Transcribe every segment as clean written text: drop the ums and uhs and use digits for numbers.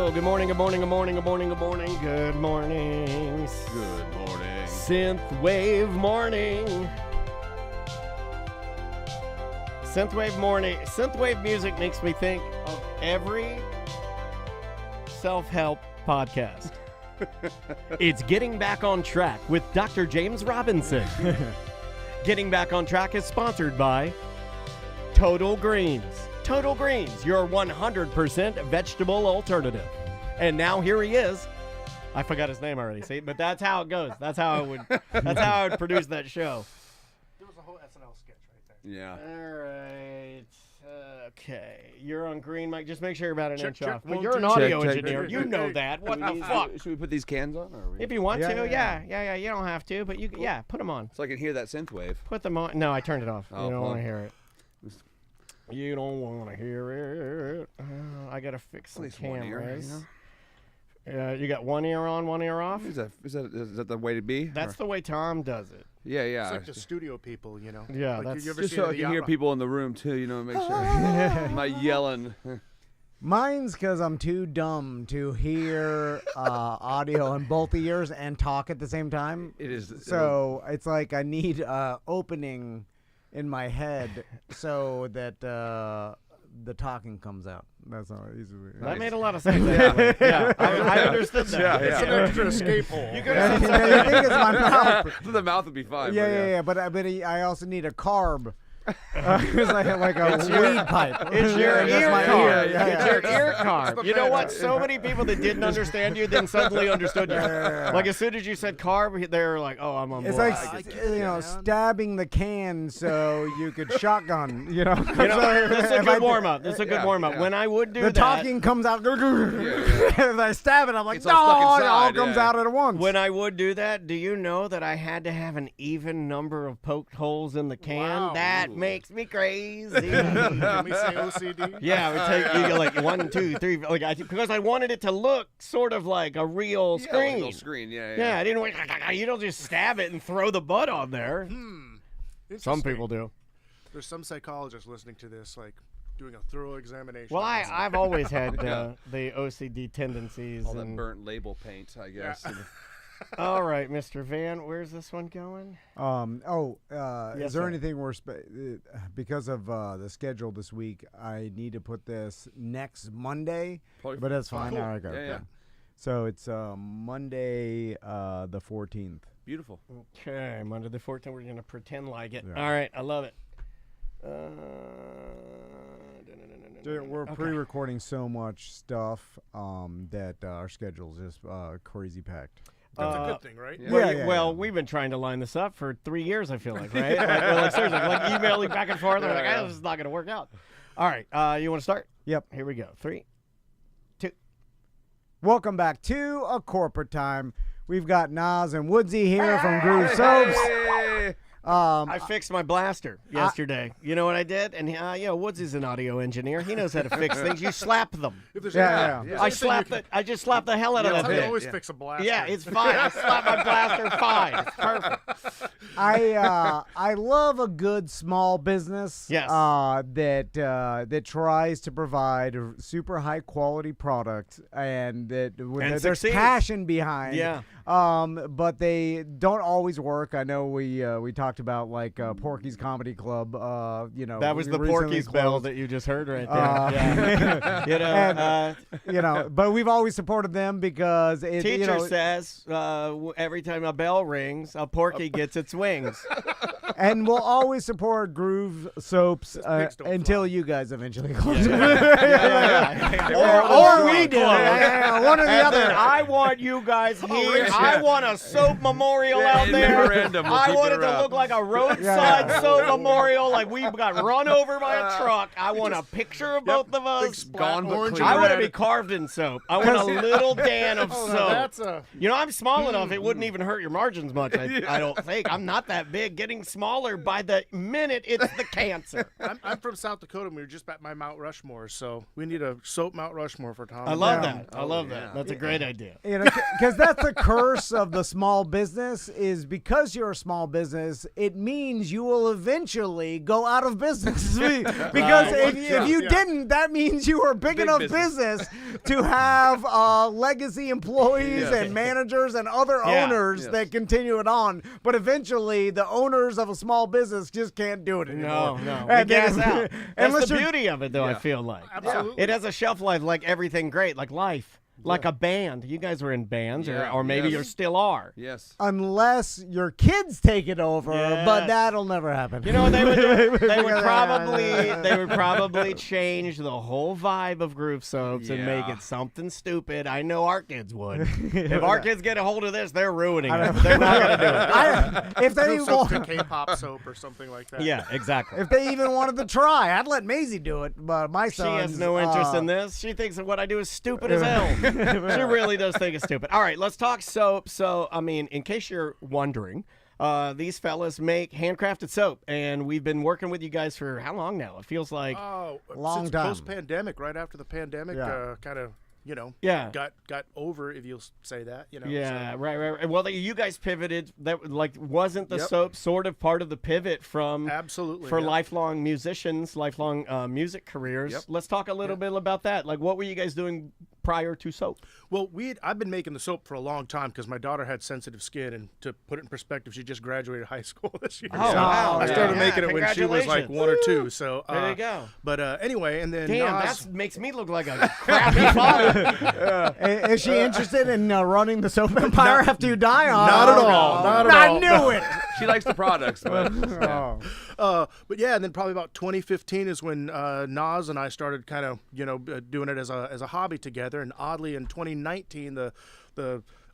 Well, good morning, good morning, good morning, good morning, good morning, good morning. Good morning. Synthwave morning. Synthwave morning. Synthwave music makes me think of every self-help podcast. It's Getting Back on Track with Dr. James Robinson. Getting Back on Track is sponsored by Total Greens. Total Greens, your 100% vegetable alternative. And now here he is. I forgot his name already, see? But that's how it goes. That's how I would produce that show. There was a whole SNL sketch right there. Yeah. All right. Okay. You're on green, Mike. Just make sure you're about an inch check, off. But one, you're an two, audio check. engineer. You know that. What the fuck? Should we put these cans on? Or are we... If you want to, Yeah. yeah. You don't have to, but you put them on. So I can hear that synth wave. Put them on. No, I turned it off. Oh, You don't well. want to hear it. You don't want to hear it. I gotta fix At some least one ear, cameras. you know? You got one ear on, one ear off. Is that the way to be? That's Or- the way Tom does it. Yeah. It's like the studio people, you know. Yeah, like, that's- you ever Just seen so I the can hear outline? people in the room too, you know, make sure. I'm not yelling. Mine's because I'm too dumb to hear audio in both ears and talk at the same time. It is. So it's like I need opening in my head so that the talking comes out. That's how easily. That made a lot of sense. Yeah, I understood that. Yeah, It's an extra escape hole. You could I have think it's my mouth. The mouth would be fine. Yeah. But I also need a carb. It's like a weed pipe. It's your That's ear my carb. ear. It's your ear carb. the You know bad what? one. So many people that didn't understand you then suddenly understood you. Like as soon as you said carb, they're like, "Oh, I'm on It's board." like stabbing the can so you could shotgun. You know. You know, this is a If good I- warm up. This is a good Yeah, warm up. yeah. When I would do The that, talking comes out. As I stab it, I'm like, It's no, all stuck it all inside, comes yeah. out at once. when I would do that, do you know that I had to have an even number of poked holes in the can? Wow. That Ooh. makes me crazy. Can we say OCD? Yeah, it would take you like 1, 2, 3, because I wanted it to look sort of like a real Yeah, screen. little screen. Yeah. Yeah, I didn't want you don't just stab it and throw the butt on there. Some Interesting. people do. There's some psychologists listening to this, like doing a thorough examination. Well, of this. I've always had the OCD tendencies. All that And, burnt label paint, I guess. all right, Mr. Van, where's this one going? Is Yes, there sir. anything because of the schedule this week? I need to put this next Monday, Probably- but that's fine. cool. All right, go. Yeah. So it's Monday, the 14th. Beautiful. Okay, Monday the 14th, we're going to pretend like it. Yeah. All right, I love it. We're Okay. pre-recording so much stuff that our schedule is just crazy packed. That's a good thing, right? Yeah. Well, we've been trying to line this up for 3 years, I feel like, right? like seriously, like emailing back and forth. We're like, this is not going to work out. All right, you want to start? Yep. Here we go. 3, 2. Welcome back to A Corporate Time. We've got Nas and Woodsy here from Groove Soaps. Hey! I fixed my blaster yesterday. You know what I did? And Woods is an audio engineer. He knows how to fix things. You slap them. If there's Yeah. anything- I if there's anything I just slapped the hell out of you that can- I can thing. always Yeah. fix a blaster. Yeah, it's fine. I slapped my blaster fine. It's perfect. I love a good small business. Yes. That tries to provide a super high quality product and there's succeeds. passion behind. Yeah. But they don't always work. I know we talked about like Porky's Comedy Club. That was the recently Porky's bell closed. that you just heard right there. Yeah. And, but we've always supported them because it, Teacher says every time a bell rings, a porky gets its wings. and we'll always support Groove Soaps pigs don't until fly. you guys eventually close. Or we do. One or the And then other. I want you guys here. I want a soap memorial Yeah, out in there. memorandum, we'll I keep want it it to around. look like a roadside Yeah. soap memorial, like we got run over by a truck. I want a picture of both of us. Gone but orange clean. I want to red. be carved in soap. I want a little Dan of Oh, soap. now that's a. You know, I'm small enough, it wouldn't even hurt your margins much, I don't think. I'm not that big. Getting smaller by the minute it's the cancer. I'm from South Dakota, and we were just at my Mount Rushmore, so we need a soap Mount Rushmore for Tom. I love Yeah. that. I love that. That's a great idea. You know, because that's the curse of the small business is because you're a small business, it means you will eventually go out of business. Because if you didn't, that means you were big enough business to have legacy employees and managers and other owners that continue it on. But eventually, the owners of a small business just can't do it anymore. No. And It gas then- out. That's unless the you're- beauty of it, though, I feel like. Absolutely. It has a shelf life like everything great, like life. Like a band. You guys were in bands, or maybe you still are. Yes. Unless your kids take it over, but that'll never happen. You know what they would do? They would probably change the whole vibe of Groove Soaps and make it something stupid. I know our kids would. If our kids get a hold of this, they're ruining it. They're not going to do it. If they Groove soap to want, K-pop soap or something like that. Yeah, exactly. if they even wanted to try, I'd let Maisie do it. But my She son has no interest in this. She thinks that what I do is stupid as hell. She really does think it's stupid. All right, let's talk soap. So, I mean, in case you're wondering, these fellas make handcrafted soap, and we've been working with you guys for how long now? It feels like Long since time. Post-pandemic, right after the pandemic, kind of, got over, if you'll say that, Yeah, so. right. Well, you guys pivoted. That wasn't the Yep. soap sort of part of the pivot from Absolutely, for yeah. lifelong musicians, lifelong music careers. Yep. Let's talk a little bit about that. Like, what were you guys doing prior to soap? Well, I've been making the soap for a long time because my daughter had sensitive skin, and to put it in perspective, she just graduated high school this year. Oh, So wow. I started Yeah. making it when she was like Congratulations. 1 or 2. So There you go. But anyway, and then Damn, Nas, that makes me look like a crappy father. Is she interested in running the soap empire after you die? Not at all. Not at all. I knew it. She likes the products, but but yeah, and then probably about 2015 is when Nas and I started kind of doing it as a hobby together. And oddly, in 2019, the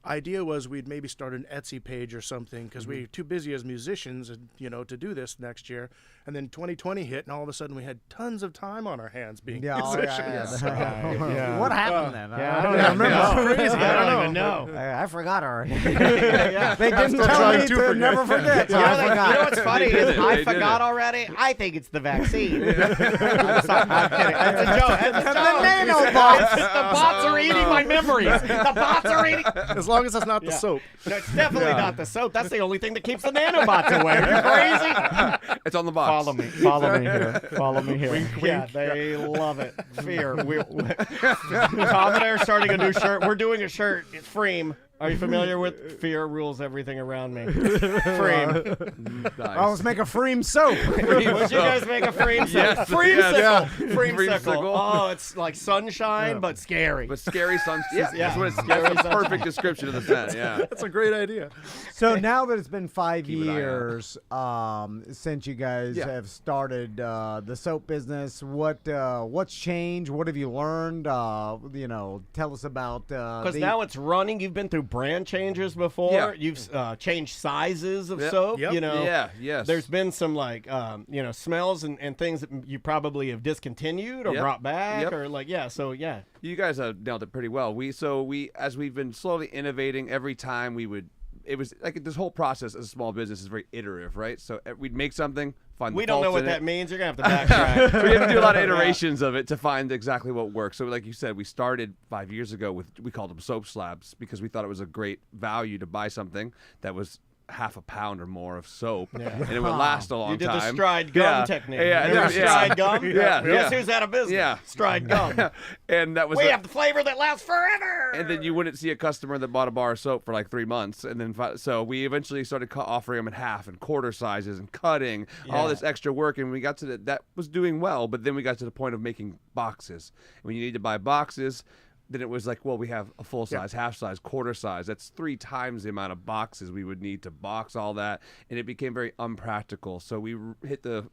idea was we'd maybe start an Etsy page or something because we were too busy as musicians, to do this next year. And then 2020 hit, and all of a sudden we had tons of time on our hands being musicians. What happened then? Yeah, I don't even remember. know. Crazy. I don't even know. I forgot already. Yeah. They didn't still tell trying me to to forget. never forget. So You know, I forgot. what's funny They did is it. I They did forgot it. already. I think it's the vaccine. I'm sorry, I'm kidding. That's a joke. That's a The joke. nanobots. The bots are eating my memories. The bots are eating. As long as that's not the soap. No, it's definitely not the soap. That's the only thing that keeps the nanobots away. Are you crazy? it's on the box. Follow me. Follow me here. Follow me here. Yeah, they love it. Fear. Tom and I are starting a new shirt. We're doing a shirt. It's Freem. Are you familiar with Fear Rules Everything Around Me? Freem. Oh, let's make a Freem soap. Would you guys make a Freem sickle? Yes, Freemsicle. yes. Freemsicle. Freemsicle. Oh, it's like sunshine, but scary. But scary sun. Yeah, Yeah. that's what it's. Scary That's a sunshine. perfect description of the scent. Yeah. That's a great idea. So now that it's been 5 Keep an eye on it. years since you guys Yeah. have started the soap business, what's changed? What have you learned? Tell us about. Because now it's running. You've been through brand changes before. Yeah. You've changed sizes of Yep. soap. Yep. Yeah. Yes. There's been some smells and things that you probably have discontinued or Yep. brought back Yep. or You guys nailed it pretty well. As we've been slowly innovating, every time it was like this whole process as a small business is very iterative, right? So we'd make something, find We the don't know faults what in that it. means. You're gonna have to backtrack. So we have to do a lot of iterations of it to find exactly what works. So like you said, we started 5 years ago we called them soap slabs because we thought it was a great value to buy something that was half a pound or more of soap, and it would last a long You did time. the stride gum technique. Yeah, Remember stride gum? Yeah, Guess yeah. who's out of business? Yeah. Stride gum. And that was We have the flavor that lasts forever. and then you wouldn't see a customer that bought a bar of soap for like 3 months, and then so we eventually started offering them in half and quarter sizes and cutting all this extra work, and we got to that was doing well, but then we got to the point of making boxes. When you need to buy boxes, then it was like, well, we have a full size, half size, quarter size. That's 3 times the amount of boxes we would need to box all that, and it became very unpractical. So we hit the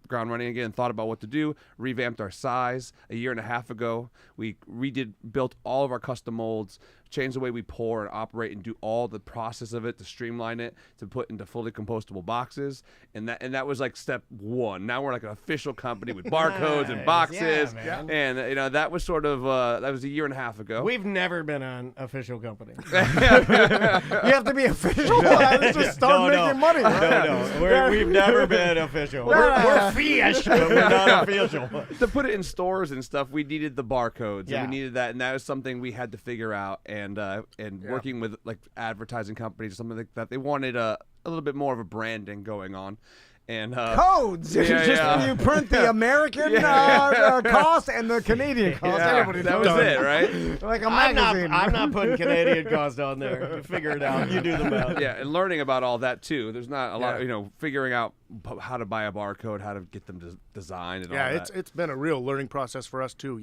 ground running again, thought about what to do, revamped our size. A year and a half ago, we built all of our custom molds, change the way we pour and operate and do all the process of it to streamline it to put into fully compostable boxes. And that was like step one. Now we're like an official company with barcodes and boxes. Yeah, man. And that was sort of that was a year and a half ago. We've never been an official company. You have to be official. Just start making money. No. We've never been official. We're fish, but we're not official. To put it in stores and stuff, we needed the barcodes. Yeah. And we needed that, and that was something we had to figure out. And working with like advertising companies or something like that, they wanted a little bit more of a branding going on. And codes. You print the American cost and the Canadian cost. Everybody that knows was it, right? Like a magazine. I'm not putting Canadian cost on there. You figure it out. You do the math. Yeah, and learning about all that too. There's not a lot of, figuring out how to buy a barcode, how to get them designed and all that. Yeah, it's been a real learning process for us too.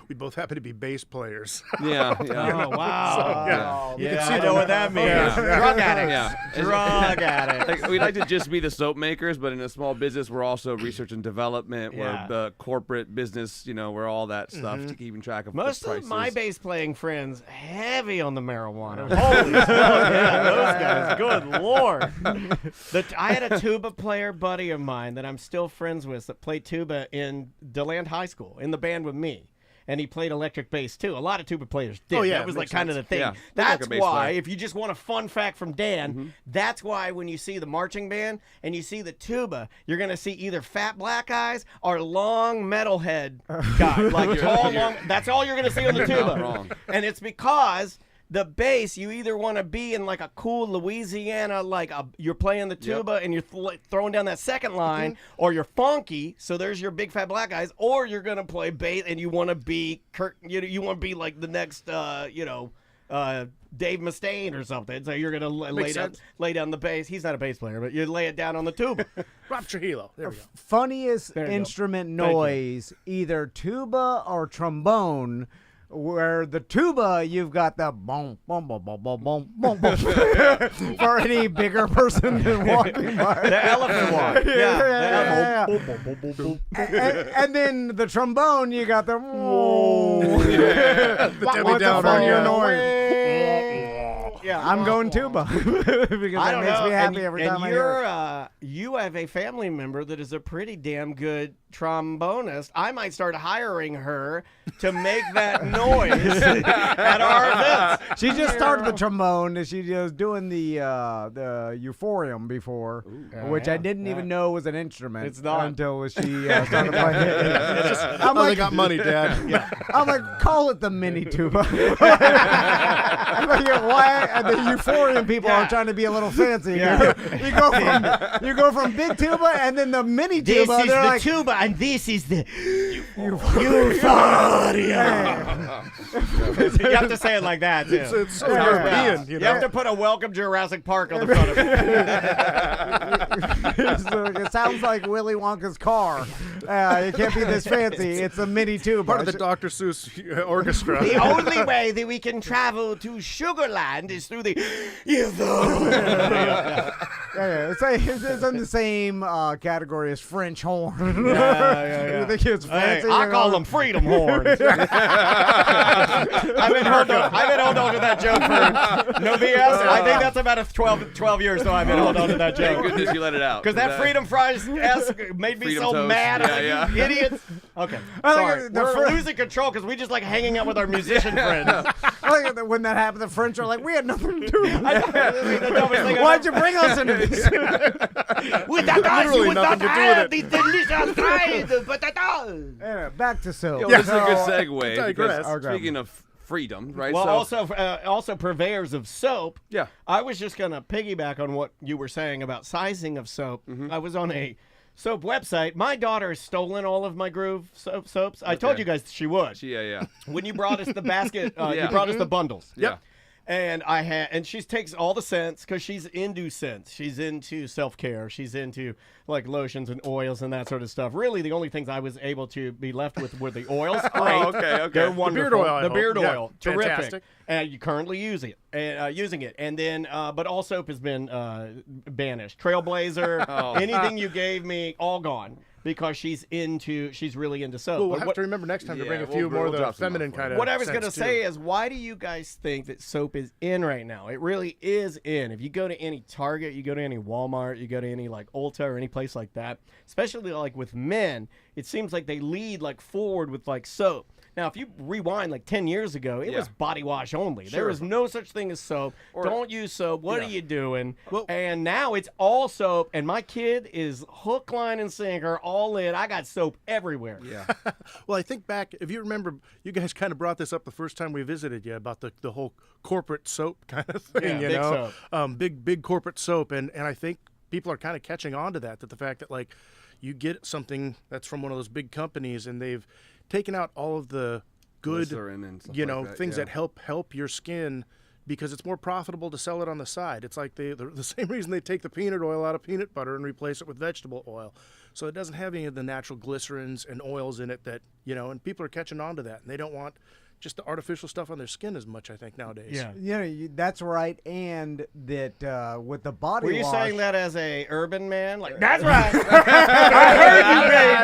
We both happen to be bass players. Yeah. Oh, wow. Yeah. I know what that means. Yeah. Drug addicts. Yeah. Drug addicts. Like, we like to just be the soap makers, but in a small business, we're also research and development. Yeah. We're the corporate business, we're all that stuff to keeping track of Most the prices. of my bass playing friends heavy on the marijuana. Holy smokes. Yeah, those guys. Good Lord. I had a tuba player buddy of mine that I'm still friends with that played tuba in DeLand High School in the band with me. And he played electric bass too. A lot of tuba players did. Oh, yeah, That was like makes kind of sense. the thing. Yeah, That's like a bass why, player. if you just want a fun fact from Dan, that's why when you see the marching band and you see the tuba, you're going to see either fat black guys or long metalhead guys. Like tall, long. That's all you're going to see on the You're tuba. not wrong. And it's because the bass, you either want to be in like a cool Louisiana, you're playing the tuba and you're throwing down that second line, or you're funky, so there's your big fat black guys, or you're gonna play bass and you want to be you want to be like the next Dave Mustaine or something. So you're gonna lay down the bass. He's not a bass player, but you lay it down on the tuba. Rob Trujillo. There we go. Funniest There you go. instrument Thank you. noise, either tuba or trombone. Where the tuba, you've got the boom, boom, boom, boom, boom, boom, boom, boom. For any bigger person than walking by. The elephant walk. Yeah. And then the trombone, you got the The Debbie Downer. noise. Yeah, I'm going tuba because that makes me happy every time I hear it. You have a family member that is a pretty damn good trombonist. I might start hiring her to make that noise at our events. She just started the trombone. She was doing the euphorium before, which I didn't even know was an instrument. It's not. Until she started playing it. I'm They like, got money, Dad. I'm like, call it the mini tuba. I'm like, why? And the euphorium people are trying to be a little fancy. Yeah. You go from big tuba and then the mini tuba. This is they're the like, tuba, and this is the euphoria. You have to say it like that, too. It's so European, You have to put a Welcome Jurassic Park on the front of it. It sounds like Willy Wonka's car. It can't be this fancy. It's a mini tuba. part of the Dr. Seuss orchestra. The only way that we can travel to Sugarland is through the euphoria. It's in the same category as French horn. Yeah. You think it's fancy? I call them freedom horns. I've been holding on to that joke for no BS. I think that's about 12 years, so I've been holding on to that Thank joke. goodness you let it out. Because that Freedom Fries-esque made me Freedom so toast. mad. I was Yeah, like, you idiots. Okay, I think sorry. the We're losing control because we just like hanging out with our musician friends. When that happened, the French are like, we had nothing to do with I it. know, this is the dumbest thing I've Why'd you bring us into this? Without us, you Literally would not nothing to do have with these delicious fries, potatoes. Anyway, back to soap. Yo, this is a good So, segue. digress. Because speaking of freedom, right? Well, so, also purveyors of soap. Yeah. I was just going to piggyback on what you were saying about sizing of soap. I was on a soap website. My daughter has stolen all of my Groove soaps. I told you guys she would. yeah. When you brought us the basket, you Yeah. brought us the bundles. Yeah. And she takes all the scents because she's into scents. She's into self-care. She's into like lotions and oils and that sort of stuff. Really, the only things I was able to be left with were the oils. Great. Oh, okay. They're The wonderful. beard oil, I The hope. beard Yeah, oil. Terrific. fantastic. And you currently using it. And then, but all soap has been banished. Trailblazer, anything you gave me, all gone. because she's really into soap. Well, we'll But have to remember next time to bring a we'll- few more we'll of the drop some feminine off for kind you. of. what I was going to scents, too. say is, why do you guys think that soap is in right now? It really is in. If you go to any Target, you go to any Walmart, you go to any like Ulta or any place like that, especially like with men, it seems like they lead like forward with like soap. Now, if you rewind like 10 years ago, it was body wash only. There was no such thing as soap. Don't use soap. What are you doing? Well- and now it's all soap, and my kid is hook, line, and sinker, all in. I got soap everywhere. Yeah. Well, I think back, if you remember, you guys kind of brought this up the first time we visited you about the whole corporate soap kind of thing, Yeah, you big know? soap. Big corporate soap. And I think people are kind of catching on to that the fact that, like, you get something that's from one of those big companies and they've taken out all of the good, Glycerin and stuff you like know, that, things yeah. that help your skin because it's more profitable to sell it on the side. It's like the same reason they take the peanut oil out of peanut butter and replace it with vegetable oil. So it doesn't have any of the natural glycerins and oils in it that, you know, and people are catching on to that. And they don't want just the artificial stuff on their skin as much, I think, nowadays. Yeah. You know, that's right, and that with the body Were you wash. saying that as a urban man? Like, that's right. I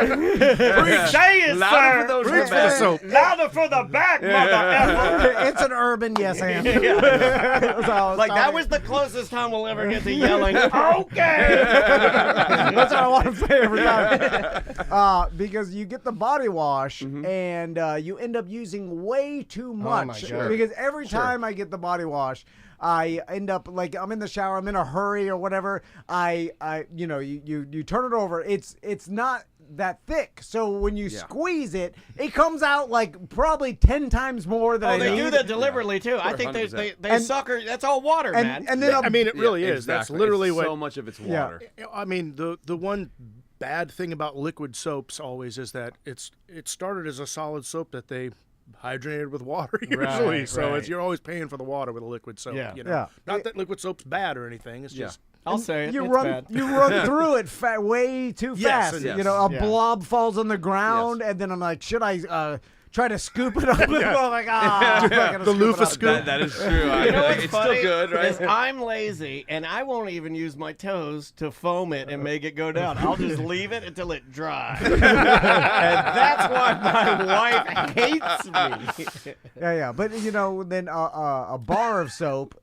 heard you, baby. Say it, Louder sir. for those Reach for the soap. Louder for the back, mother. It's an urban yes and. Like, that was the closest time we'll ever get to yelling, okay. That's what I want to say every time. Because you get the body wash and you end up using way too much. God. Because every time I get the body wash, I end up like I'm in the shower, I'm in a hurry or whatever. You turn it over. It's not that thick. So when you squeeze it, it comes out like probably 10 times more than I They need. do that deliberately, too. I think they 100%. sucker. That's all water, man. And then I mean, it really Yeah, is. That's exactly. literally It's what. so much of it's water. I mean, the one bad thing about liquid soaps always is that it started as a solid soap that they hydrated with water usually. Right, So right. you're always paying for the water with a liquid soap. Yeah. You know? Yeah. Not that liquid soap's bad or anything. It's just. I'll say it. You it's run bad. you run through it way too Yes, fast. yes. You know, a Yeah. blob falls on the ground, and then I'm like, should I try to scoop it up? I'm like, The loofah scoop. That is true. You know what's It's funny? still good, Is right? I'm lazy, and I won't even use my toes to foam it and make it go down. I'll just leave it until it dries. And that's why my wife hates me. Yeah. But you know, then a bar of soap,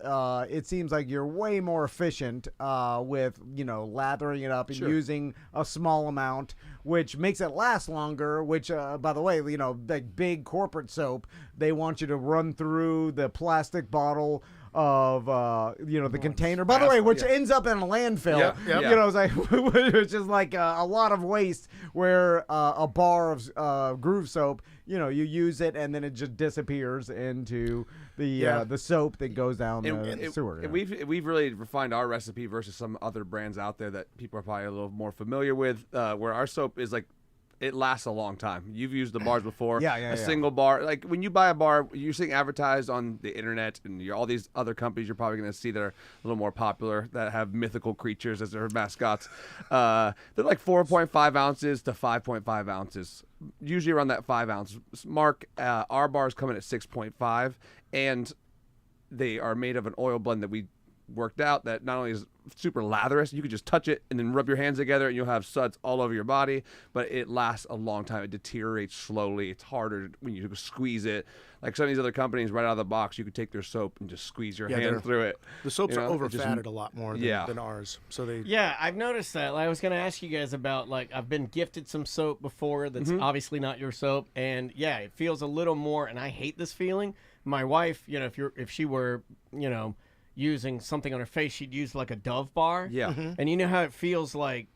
it seems like you're way more efficient with lathering it up and using a small amount, which makes it last longer. Which, by the way, like big corporate soap, they want you to run through the plastic bottle of the container, by the way, which ends up in a landfill. Yeah. It's like which is like a lot of waste, where a bar of groove soap, you use it and then it just disappears into the soap that goes down the sewer. And we've really refined our recipe versus some other brands out there that people are probably a little more familiar with, where our soap is like, it lasts a long time. You've used the bars before. Yeah. Single bar. Like when you buy a bar, you're seeing advertised on the internet and all these other companies you're probably going to see that are a little more popular, that have mythical creatures as their mascots. They're like 4.5 ounces to 5.5 ounces. Usually around that 5 ounce mark. Our bars come in at 6.5, and they are made of an oil blend that we worked out that not only is super latherous, you could just touch it and then rub your hands together and you'll have suds all over your body, but it lasts a long time. It deteriorates slowly. It's harder when you squeeze it. Like some of these other companies right out of the box, you could take their soap and just squeeze your hand through it. The soaps You are know, over it just- fatted a lot more than ours. So they. Yeah, I've noticed that. I was going to ask you guys about, like, I've been gifted some soap before that's obviously not your soap, and yeah, it feels a little more, and I hate this feeling. My wife, if she were, using something on her face, she'd use like a Dove bar. Yeah. And you know how it feels like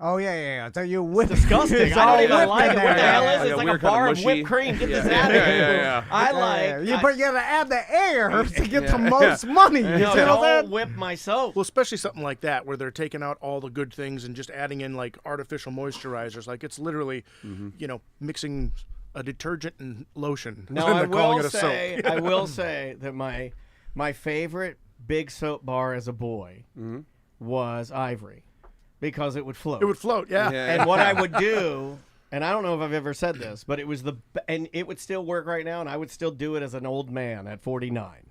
Oh yeah. So you whip. disgusting. It's I all don't even whipped like in it. What the there. hell is it? Like It's a like a weird kind of bar of mushy- whipped cream. Get this Yeah. out of here. Yeah. I like. But you gotta add the air to get the most money. You No, see what I'm don't saying? whip my soap. Well, especially something like that where they're taking out all the good things and just adding in like artificial moisturizers. Like it's literally, mixing a detergent and lotion. No, and I they're calling will it a say, soap. I will say that my favorite big soap bar as a boy was Ivory, because it would float. It would float, yeah. And what I would do, and I don't know if I've ever said this, but it was and it would still work right now, and I would still do it as an old man at 49.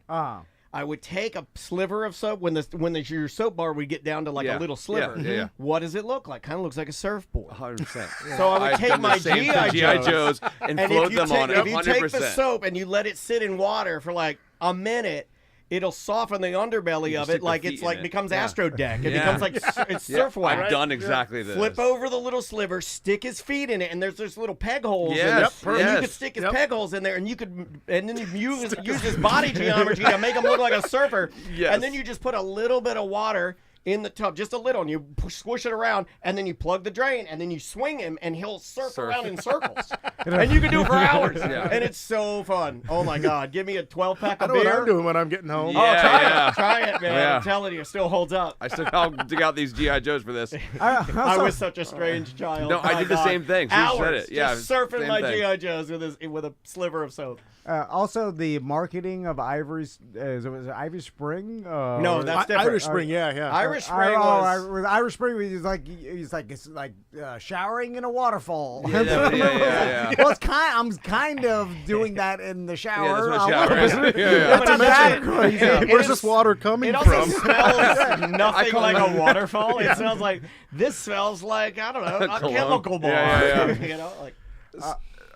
I would take a sliver of soap when your soap bar would get down to like a little sliver. Yeah. What does it look like? Kind of looks like a surfboard. 100%. So I would I've take done the my same GI to GI Joes and float them on it. If you take the 100%. soap and you let it sit in water for like a minute, it'll soften the underbelly of stick it, the like feet it's in like it. becomes Yeah. Astro Deck. It Yeah. becomes like it's Yeah, surfwear. I've done exactly this. Flip over the little sliver, stick his feet in it, and there's little peg holes. Yes, and you could stick his peg holes in there, and then you use his body geometry to make him look like a surfer. Yes. And then you just put a little bit of water in the tub, just a little, and you squish it around, and then you plug the drain, and then you swing him, and he'll surf around in circles. And you can do it for hours. Yeah. And it's so fun. Oh my God. Give me a 12-pack I of know what beer. I'm doing when I'm getting home. Yeah. Try it, man. Yeah. I'm telling you, it still holds up. I'll dig out these GI Joes for this. I was such a strange child. No, I My did the God. same thing. She Hours said it. Yeah, just surfing same my thing. GI Joes with a sliver of soap. Also, the marketing of Ivory's was it Ivy Spring? No, that's different. Irish Spring, yeah. Irish Spring was. Irish Spring. He's like it's like showering in a waterfall. Yeah. Well, it's I'm kind of doing that in the shower. Yeah, that's what a shower little is. bit. Yeah. That's not that crazy. Where's this water coming It also from? smells nothing like a waterfall. Yeah. It smells like this smells like I don't know a Cologne. chemical bar. Yeah. You know, like.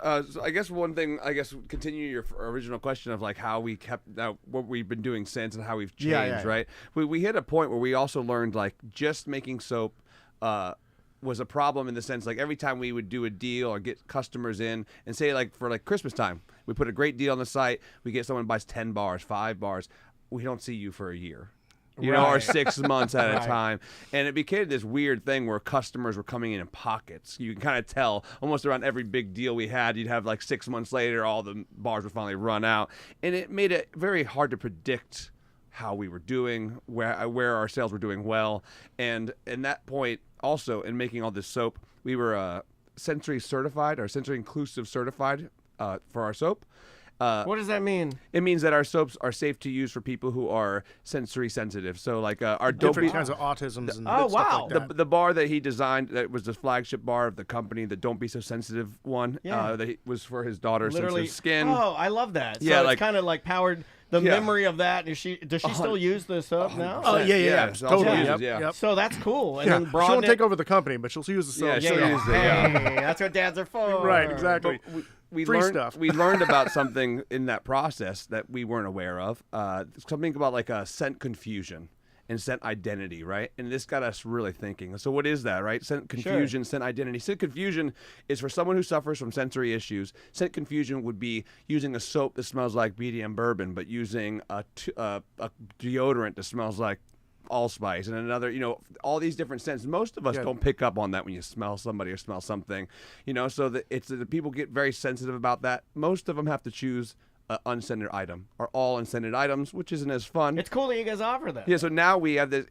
So I guess one thing, continue your original question of like how we kept what we've been doing since and how we've changed, Yeah. right? We hit a point where we also learned like just making soap was a problem in the sense like every time we would do a deal or get customers in and say like for like Christmas time, we put a great deal on the site, we get someone who buys 10 bars, 5 bars, we don't see you for a year. You know, or 6 months at a time. And it became this weird thing where customers were coming in pockets. You can kind of tell almost around every big deal we had, you'd have like 6 months later, all the bars would finally run out. And it made it very hard to predict how we were doing, where our sales were doing well. And in that point, also, in making all this soap, we were sensory certified or sensory inclusive certified for our soap. What does that mean? It means that our soaps are safe to use for people who are sensory sensitive. So, like our Different kinds of autisms and Oh, stuff wow. like that. the bar that he designed, that was the flagship bar of the company, the Don't Be So Sensitive one, Yeah. that was for his daughter's Literally. sensitive skin. Oh, I love that. Yeah, So like- it's kind of like powered the Yeah. memory of that. Does she still use the soap now? Oh, yeah. it's also Totally. uses, Yep. yeah. Yep. So that's cool. And Yeah. then She broaden won't it. take over the company, but she'll use the soap. Yeah, she'll Yeah. use it, yeah. Hey, that's what dads are for. Right, exactly. But we Free learned, stuff. we learned about something in that process that we weren't aware of. Something about like a scent confusion and scent identity, right? And this got us really thinking. So what is that, right? Scent confusion, scent identity. Scent confusion is for someone who suffers from sensory issues. Scent confusion would be using a soap that smells like BDM bourbon, but using a deodorant that smells like allspice and another, all these different scents. Most of us don't pick up on that when you smell somebody or smell something, so that the people get very sensitive about that. Most of them have to choose an unscented item or all unscented items, which isn't as fun. It's cool that you guys offer that. Yeah, so now we have this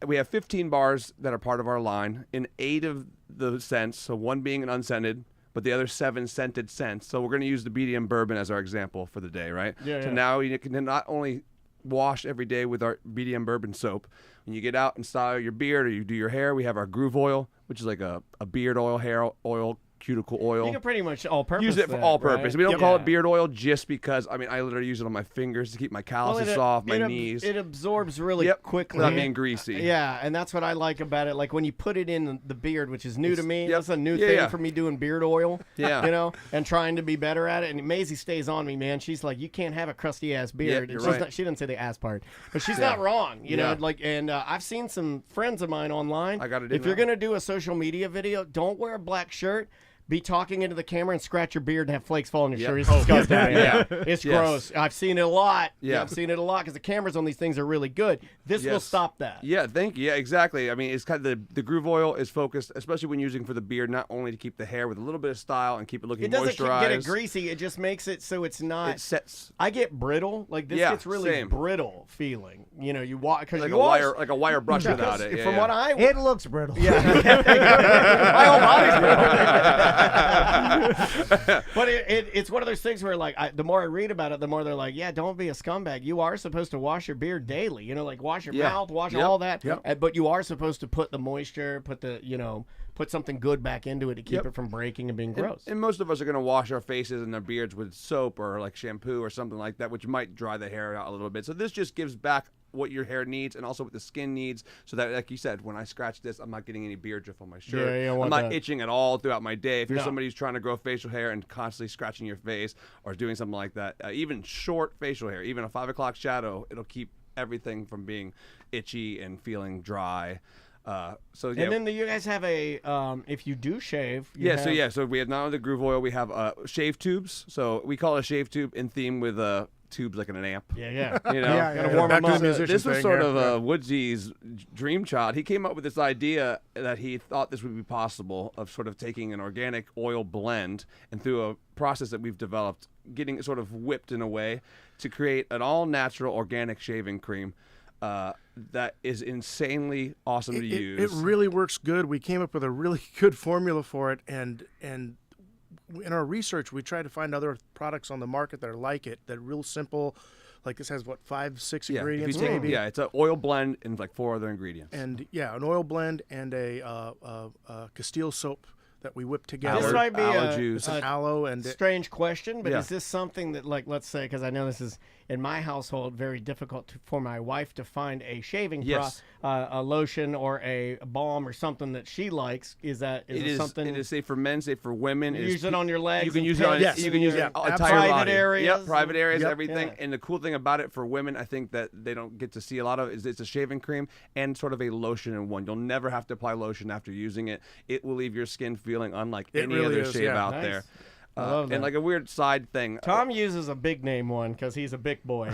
we have 15 bars that are part of our line in 8 of the scents, so 1 being an unscented, but the other 7 scented scents. So we're going to use the BDM bourbon as our example for the day, right? Yeah, So yeah. now you can not only wash every day with our BDM bourbon soap. When you get out and style your beard or you do your hair, we have our groove oil, which is like a beard oil, hair oil, cuticle oil. You can pretty much all-purpose Use it for that, all purpose. right? We don't Yeah. call it beard oil just because, I literally use it on my fingers to keep my calluses soft, my knees. It absorbs really quickly. Without being greasy. Yeah, and that's what I like about it. Like when you put it in the beard, which is new to me. Yep. That's a new Yeah, thing yeah. for me doing beard oil. Yeah. And trying to be better at it. And Maisie stays on me, man. She's like, you can't have a crusty ass beard. you're And she's right. not, she didn't say the ass part, but she's not wrong. You know, Yeah. like, and I've seen some friends of mine online. I gotta do If you're that. gonna do a social media video, don't wear a black shirt. Be talking into the camera and scratch your beard and have flakes fall on your shirt. It's disgusting. Yeah. It's Yes. gross. I've seen it a lot. Yeah. I've seen it a lot because the cameras on these things are really good. This will Yes. stop that. Yeah, thank you. Yeah, exactly. I mean, it's kind of the groove oil is focused, especially when using for the beard, not only to keep the hair with a little bit of style and keep it looking It doesn't moisturized. get it greasy. It just makes it so it's not. It sets I get brittle. Like this Yeah, gets really same. brittle feeling. You walk because like you a wire brush without because it. from what I It looks brittle. my whole body's brittle. But it's one of those things where, like, the more I read about it, the more they're like, yeah, don't be a scumbag. You are supposed to wash your beard daily. You know, like wash your mouth, wash all that. But you are supposed to put the moisture, put something good back into it to keep it from breaking and being gross. And most of us are going to wash our faces and our beards with soap or like shampoo or something like that, which might dry the hair out a little bit. So this just gives back what your hair needs and also what the skin needs, so that, like you said, when I scratch this, I'm not getting any beard drift on my shirt. I'm not itching at all throughout my day. If you're somebody who's trying to grow facial hair and constantly scratching your face or doing something like that, even short facial hair, even a 5 o'clock shadow, it'll keep everything from being itchy and feeling dry. And then you guys have a if you do shave, so we have not only the groove oil, we have shave tubes. So we call it a shave tube in theme with tubes like in an amp. Gotta warm them up. This was sort of Woodsy's dream child. He came up with this idea that he thought this would be possible of sort of taking an organic oil blend and through a process that we've developed, getting it sort of whipped in a way to create an all-natural organic shaving cream that is insanely awesome to use. It really works good. We came up with a really good formula for it, and in our research, we tried to find other products on the market that are like it, that are real simple. Like this has, 5, 6 ingredients maybe? Yeah, it's an oil blend and like 4 other ingredients. And an oil blend and a Castile soap that we whipped together. This might be an aloe and strange question, but is this something that, like, let's say, because I know this is in my household very difficult for my wife to find a shaving a lotion or a balm or something that she likes. Is it something? It is safe for men, safe for women. Use it on your legs. You can use it on your entire private body. areas. Yep, private areas, everything. Yeah. And the cool thing about it for women, I think that they don't get to see a lot of, is it's a shaving cream and sort of a lotion in one. You'll never have to apply lotion after using it. It will leave your skin feeling unlike any other shave out there. I love that. And like a weird side thing. Tom uses a big name one because he's a big boy.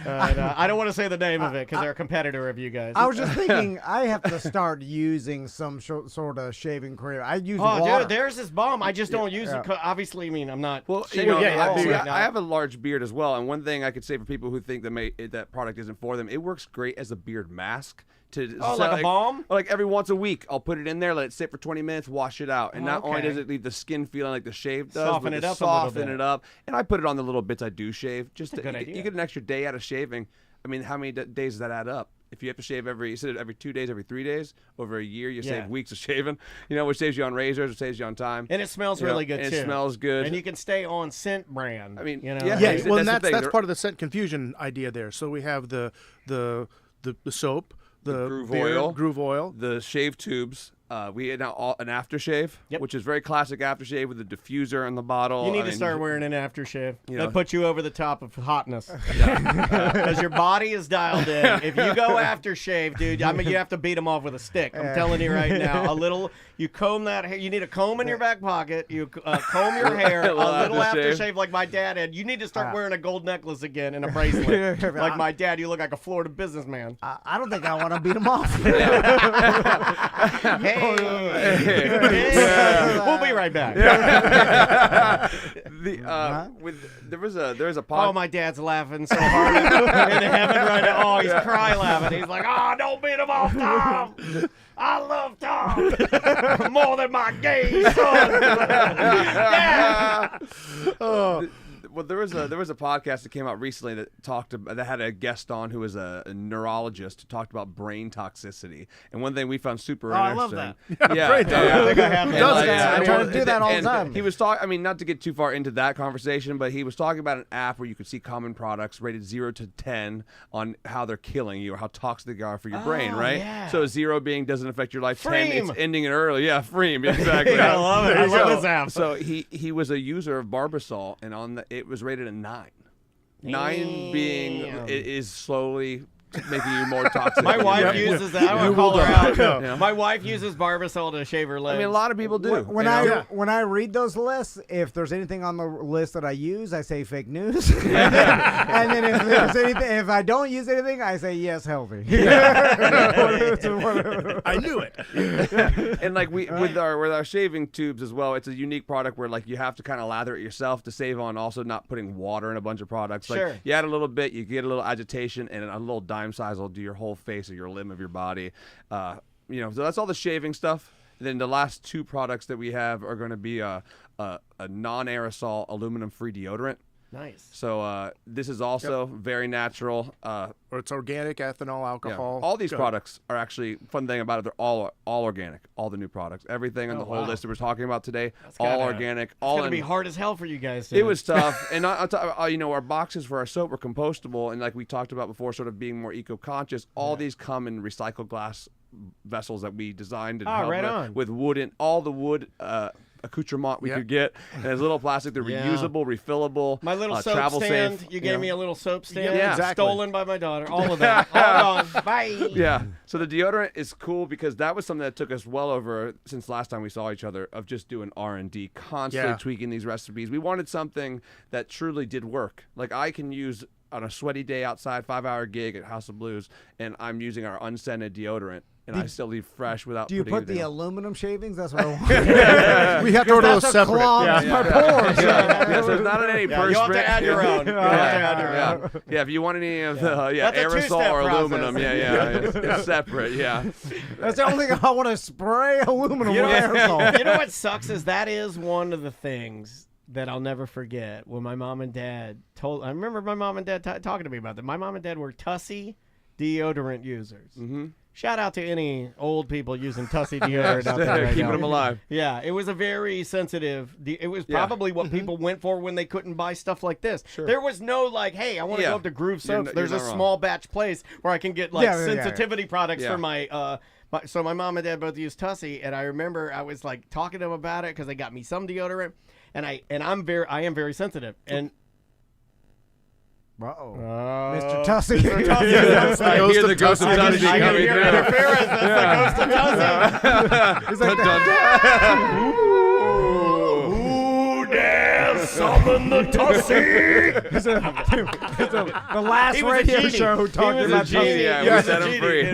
I don't want to say the name of it because they're a competitor of you guys. I was just thinking I have to start using some sort of shaving cream. I use water. Dude, there's this balm. I just don't use it. Obviously, I mean, I'm not. Well, I have a large beard as well. And one thing I could say for people who think that product isn't for them, it works great as a beard mask. Like a balm? Like every once a week, I'll put it in there, let it sit for 20 minutes, wash it out. And not only does it leave the skin feeling like the shave does, soften it up soften it up. And I put it on the little bits I do shave. Just a good idea. You get an extra day out of shaving. I mean, how many days does that add up? If you have to shave every 2 days, every 3 days, over a year, you save weeks of shaving. You know, which saves you on razors, which saves you on time. And it smells really good, too. It smells good. And you can stay on scent brand. I mean, well, and that's part of the scent confusion idea there. So we have the soap, the groove oil, the shave tubes. We had now an aftershave, which is very classic aftershave with a diffuser in the bottle. You need to start wearing an aftershave. That puts you over the top of hotness. Because your body is dialed in. If you go aftershave, dude, I mean, you have to beat them off with a stick. I'm telling you right now. You comb that hair. You need a comb in your back pocket. You comb your hair. A little aftershave like my dad had. You need to start wearing a gold necklace again and a bracelet. Like my dad, you look like a Florida businessman. I don't think I want to beat him off. We'll be right back. There was a podcast. Oh, my dad's laughing so hard in heaven right now. Oh, he's cry laughing. He's like, don't beat him off, Tom. I love Tom more than my gay son. Yeah. Well, there was a podcast that came out recently that had a guest on who was a neurologist who talked about brain toxicity. And one thing we found super interesting. I love that. Brain toxicity. I think I have that. I try to do that all the time. He was talking. I mean, not to get too far into that conversation, but he was talking about an app where you could see common products rated 0 to 10 on how they're killing you or how toxic they are for your brain, right? Yeah. So 0 being doesn't affect your life. Freem. 10, it's ending it early. Yeah, Freem, exactly. I love it. I love this app. So he was a user of Barbasol, and it was rated a 9. 9 being it is slowly making you more toxic. My wife uses that. I want to call her out. My wife uses Barbasol to shave her legs. I mean, a lot of people do. When I read those lists, if there's anything on the list that I use, I say fake news. and then if there's anything, if I don't use anything, I say yes, healthy. I knew it. And like with our shaving tubes as well, it's a unique product where like you have to kind of lather it yourself to save on also not putting water in a bunch of products. Like you add a little bit, you get a little agitation, and a little dime size will do your whole face or your limb of your body. So that's all the shaving stuff. then the last 2 products that we have are going to be a non-aerosol aluminum-free deodorant. Nice. So this is also very natural. Or it's organic ethanol, alcohol. All these products are actually, fun thing about it, they're all organic. All the new products, everything on the whole list that we're talking about today, all organic. It's gonna be hard as hell for you guys. To It was tough, and our boxes for our soap were compostable, and like we talked about before, sort of being more eco-conscious. All these come in recycled glass vessels that we designed and with all the wood accoutrement we could get, and there's little plastic. They're reusable, refillable. My little soap travel stand. safe, You gave me a little soap stand. Yeah, exactly. Stolen by my daughter. All of that. All gone. Bye. Yeah. So the deodorant is cool because that was something that took us well over since last time we saw each other of just doing R&D, constantly tweaking these recipes. We wanted something that truly did work. Like I can use on a sweaty day outside, 5-hour gig at House of Blues, and I'm using our unscented deodorant. And I still leave fresh without. Do you putting put the anything aluminum shavings? That's what I want. We have to order those separate. Clogs my pores. so it's not in any Yeah, you have to add your own. Yeah, if you want any of the That's a aerosol two-step or process. aluminum, it's separate. Yeah. That's the only thing I want to spray aluminum with aerosol. You know what sucks is that is one of the things that I'll never forget when my mom and dad told. I remember my mom and dad talking to me about that. My mom and dad were Tussie deodorant users. Mm-hmm. Shout out to any old people using Tussie deodorant out there right Keeping now. them alive. Yeah, it was a very sensitive. It was probably what people went for when they couldn't buy stuff like this. Sure. There was no like, hey, I want to go up to Groove Soaps. There's a not wrong. small batch place where I can get like sensitivity products for my. So my mom and dad both use Tussie, and I remember I was like talking to them about it because they got me some deodorant, and I am very sensitive and. Mr. Tussie. Mr. Tussie. I hear the ghost of Tussie I can coming hear through. interference. That's the ghost of Tussie. He's like, Who dare summon the Tussie? it's the last He was a radio genie. show talking He was about a genie. Tussie. Yeah, He we was set a him genie free.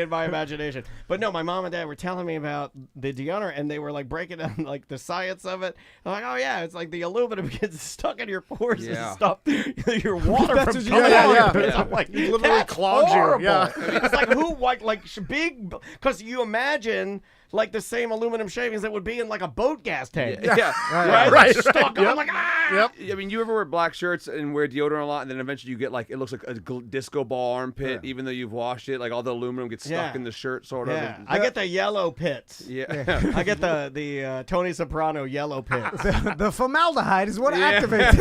in my imagination. But no, my mom and dad were telling me about the deodorant, and they were like breaking down like the science of it. I'm like, oh yeah, it's like the aluminum gets stuck in your pores and stop your water from coming out. I'm like, It literally that's clogs you. horrible. Yeah. It's like who like big, because you imagine like the same aluminum shavings that would be in like a boat gas tank. Yeah. Right? Right. Stuck. I'm like, ah. Yep. I mean, you ever wear black shirts and wear deodorant a lot, and then eventually you get like, it looks like a disco ball armpit, even though you've washed it. Like all the aluminum gets stuck in the shirt, sort of. Yeah, I get the yellow pits. Yeah. I get the Tony Soprano yellow pits. The formaldehyde is what activates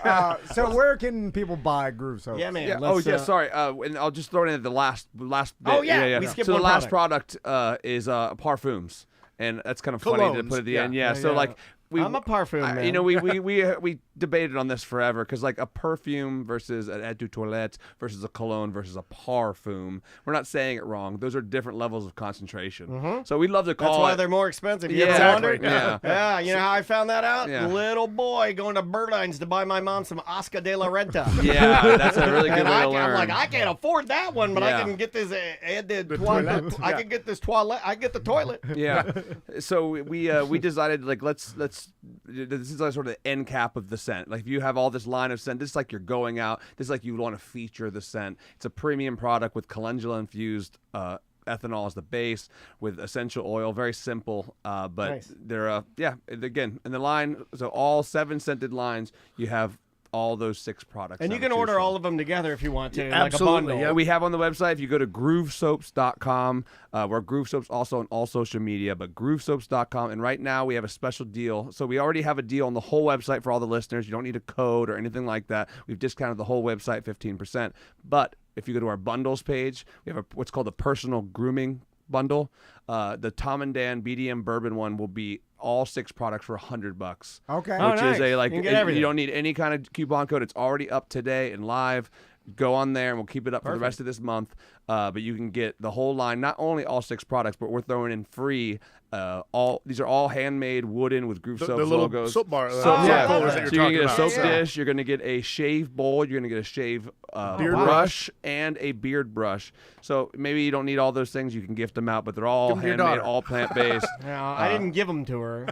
it. So where can people buy Groove Soaps? Yeah, man. Yeah. let's, Sorry. And I'll just throw it in at the last bit. Oh, yeah. We skipped So the one last product is parfums, and that's kind of funny to put at the end. Yeah. So like. I'm a parfum man. You know, we debated on this forever because like a perfume versus an eau de toilette versus a cologne versus a parfum. We're not saying it wrong. Those are different levels of concentration. So we love to call That's why it. they're more expensive. You Yeah, ever exactly. wondered? Yeah. Yeah. You know how I found that out? Yeah. Little boy going to Burdines to buy my mom some Oscar de la Renta. Yeah, that's a really good And way to I'm learn. like, I can't afford that one, but I Yeah. can get this. toilet. I can get this toilet. I get the toilet. Yeah. So we decided like let's this is like sort of the end cap of the scent. Like if you have all this line of scent, this is like you're going out. This is like you want to feature the scent. It's a premium product with calendula infused ethanol as the base with essential oil. Very simple, but Nice. they're again in the line. So all 7 scented lines, you have all those 6 products. And you can order all of them together if you want to, like absolutely, a bundle. yeah. We have on the website, if you go to groovesoaps.com, we're Groove Soaps also on all social media, but groovesoaps.com. And right now we have a special deal. So we already have a deal on the whole website for all the listeners. You don't need a code or anything like that. We've discounted the whole website 15%. But if you go to our bundles page, we have what's called a personal grooming bundle. The Tom and Dan BDM bourbon one will be all 6 products for $100. Okay. Oh, Which nice. is a like You can get everything. you don't need any kind of coupon code. It's already up today and live. Go on there and we'll keep it up for the rest of this month. But you can get the whole line, not only all 6 products, but we're throwing in free These are all handmade wooden with Groove The Soaps little logos. soap bar. Soap soap bowls bowls that that you're you're gonna get a talking soap about. dish. You're gonna get a shave bowl. You're gonna get a shave Beard brush and a beard brush. So maybe you don't need all those things. You can gift them out, but they're all Give 'em to your handmade, daughter. all plant based. No, I didn't give them to her.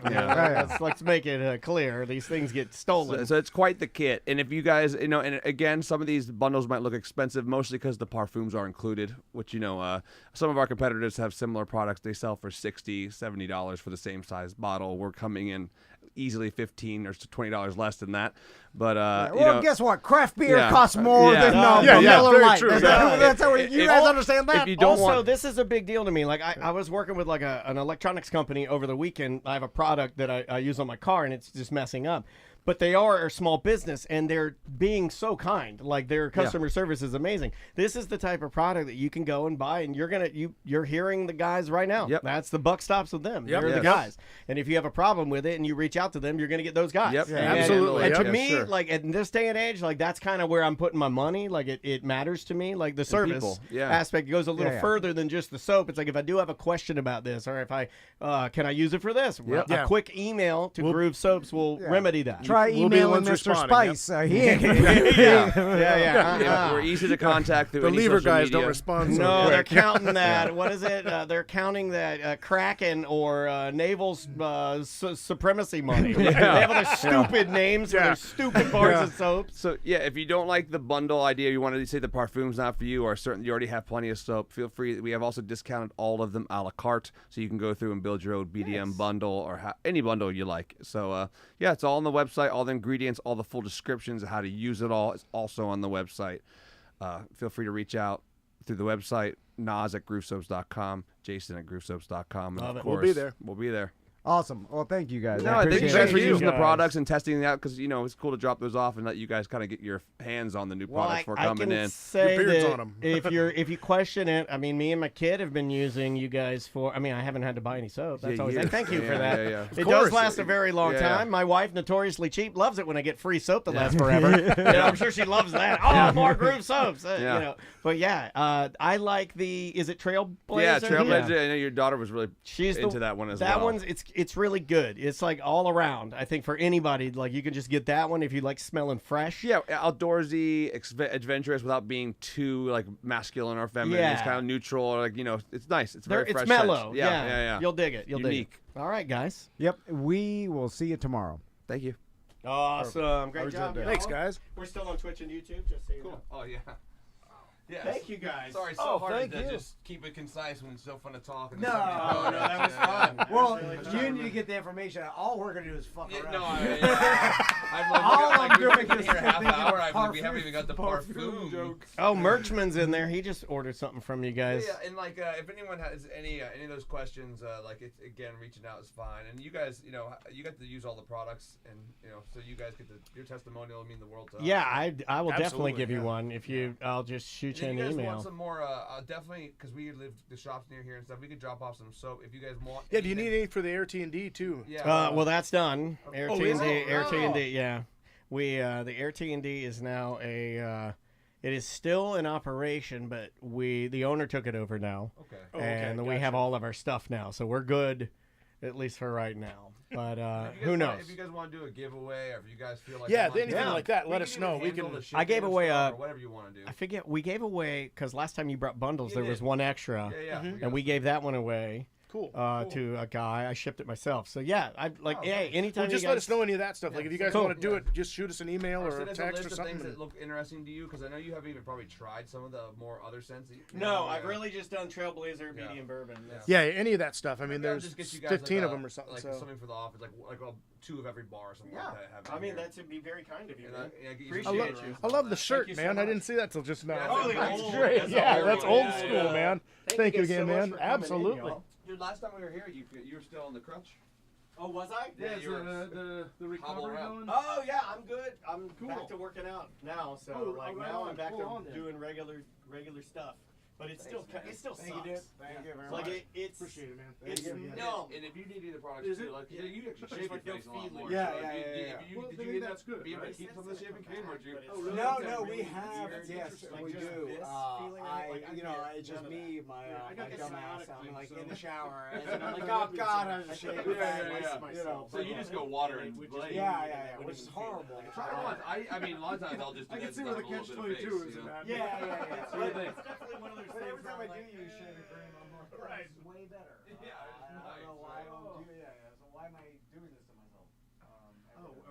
Let's make it clear. These things get stolen. So it's quite the kit. And if you guys, and again, some of these bundles might look expensive, mostly because the parfums are included, which, some of our competitors have similar products. They sell for $60, $70 for the same size bottle. We're coming in easily $15 or $20 less than that. But, guess what? Craft beer yeah. costs more Yeah. than Yeah, Miller very Lite. true. That's how you guys understand that? If you don't Also, want, this is a big deal to me. Like, I was working with like an electronics company over the weekend. I have a product that I use on my car, and it's just messing up. But they are a small business, and they're being so kind. Like, their customer service is amazing. This is the type of product that you can go and buy, and you're hearing the guys right now. Yep. That's the buck stops with them. Yep. They're the Yes. guys. And if you have a problem with it and you reach out to them, you're going to get those guys. Yep. And- Absolutely. And to Yep. me, Sure. like, in this day and age, like, that's kind of where I'm putting my money. Like, it matters to me. Like, the service people. Yeah. aspect goes a little Yeah. further than just the soap. It's like, if I do have a question about this, or if I can I use it for this, Yep. a Yeah. quick email to Groove Soaps will remedy that. Try We'll be the emailing ones Mr. responding, Spice. He ain't We're easy to contact through The any lever social guys media. don't respond. So No, they're quick. counting that. What is it? They're counting that Kraken or naval supremacy money. They have other stupid names for their stupid bars of soaps. So yeah, if you don't like the bundle idea, you want to say the parfum's not for you, or you already have plenty of soap, feel free. We have also discounted all of them a la carte, so you can go through and build your own BDM bundle or any bundle you like. So yeah, it's all on the website. All the ingredients, all the full descriptions of how to use it all is also on the website. Feel free to reach out through the website. Nas at groovesoaps.com, Jason at groovesoaps.com, and Love of it. course We'll be there. We'll be there. Awesome. Well, thank you guys. No, I I think you appreciate guys for it. using the guys. products and testing it out because it's cool to drop those off and let you guys kind of get your hands on the new products before I coming can in. say Your beard's that on 'em. if you question it, I mean, me and my kid have been using you guys for. I mean, I haven't had to buy any soap. That's Yeah, always. years. Thank you for Yeah, that. yeah, yeah. It course. does last a very long Yeah. time. My wife, notoriously cheap, loves it when I get free soap that lasts forever. I'm sure she loves that. Oh, more Groove soaps. Yeah. But yeah, I like the. Is it Trailblazer? Yeah, Trailblazer. I know your daughter was really She's into that one as that well. one's it's really good. It's like all around. I think for anybody, like you can just get that one if you like smelling fresh. Yeah, outdoorsy, adventurous without being too like masculine or feminine. It's Yeah. kind of neutral. Like it's nice. It's very It's fresh. mellow. scent. Yeah. You'll dig it. You'll Unique. dig it. All right, guys. Yep. We will see you tomorrow. Thank you. Awesome. Great job. Thanks, y'all. guys. We're still on Twitch and YouTube. Just so you know. Oh yeah. Yeah. Thank you guys. Sorry, Oh, hard to just keep it concise when it's so fun to talk. No, that was fun. Well, That was really you fun. need to get the information. All we're gonna do is fuck around. All I'm doing is here a half thinking of hour. We parfum- haven't even got the parfum jokes. Oh, Merchman's in there. He just ordered something from you guys. Yeah, and like if anyone has any of those questions, like it's again reaching out is fine. And you guys, you got to use all the products, and so you guys get your testimonial will mean the world to us. Yeah, I will definitely Absolutely, give you yeah. one if you. I'll just shoot you If an you guys email. want some more, definitely because we live the shops near here and stuff. We could drop off some soap if you guys want. Yeah, do you need any for the Air T&D too? Yeah. Well, that's done. Air Oh, T&D, is it? Air Oh. T&D, yeah. We the Air T&D is now it is still in operation, but the owner took it over now, Okay. Oh, okay, and we gotcha. have all of our stuff now, so we're good, at least for right now. But If you guys who knows? If you guys want to do a giveaway, or if you guys feel like Yeah, you want anything to- like that, let we us can know. even We handle can- the I shipping gave and away stuff, or whatever you want to do. I forget we gave away because last time you brought bundles, You there did. was one extra, Yeah. Mm-hmm. and we gave that one away. Cool. To a guy. I shipped it myself. So yeah, I like. Oh, hey, nice. anytime Well, just you let guys us know any of that stuff. Like if you guys Cool. want to do it, just shoot us an email or send a us text list or of something. things that look interesting to you, because I know you haven't even probably tried some of the more other scents. That you No, I've really just done Trailblazer, medium bourbon. That's- Yeah, any of that stuff. I mean, Maybe I'll there's just get you guys 15 like of them or something. Like So. something for the office, like 2 of every bar or something like that. Have I in mean, here. that'd be very kind of you. And Man. get you Appreciate some you. stickers I and love all the that. shirt, you so man. I much. didn't see that till just now. Yeah, Oh, the That's old- great. that's Yeah, old that's one. old Yeah, school, yeah. man. Thank Thank you you guys so again, much man. for coming in, Absolutely. y'all. Dude, last time we were here, you were still in the crutch. Oh, was I? Yeah, you were the hobble around. Oh yeah, I'm good. I'm Cool. back to working out now. So Oh, like right now on. I'm back Cool to on then. doing regular stuff. but it still Thank you, dude. Thank you very Like much. it's Appreciate it, man. it's Thank you. numb. And if you need either products Is too, it? like you actually shave your face a lot more. Yeah, so yeah, if you- yeah, if yeah. you- Well, Did then you end that's up good, being able to right? keep some of the shaving cream, or did you? Oh, really? No, Is that no, we really have. weird? Yes, Interesting. we Just do. this feeling, I, like, I you know, get it's just none of me, my, Yeah, I my got the dumbass. cyanotic I'm thing, like so- in the shower, Yeah. and I'm like, Yeah. oh God, I just shaved my Yeah, face. yeah, You know, So you just go water and blade. yeah, which is horrible. Try it once. I mean, a lot of times I'll just do I that can see to where the have a little bit of catch-22 face, is you in know? that. Yeah. So I think- definitely one of those But things. every time I where do I'm use like, shaving cream, I'm like, oh, Right. this is way better. Yeah, I don't nice. know why I don't do that. So why am I doing this to myself?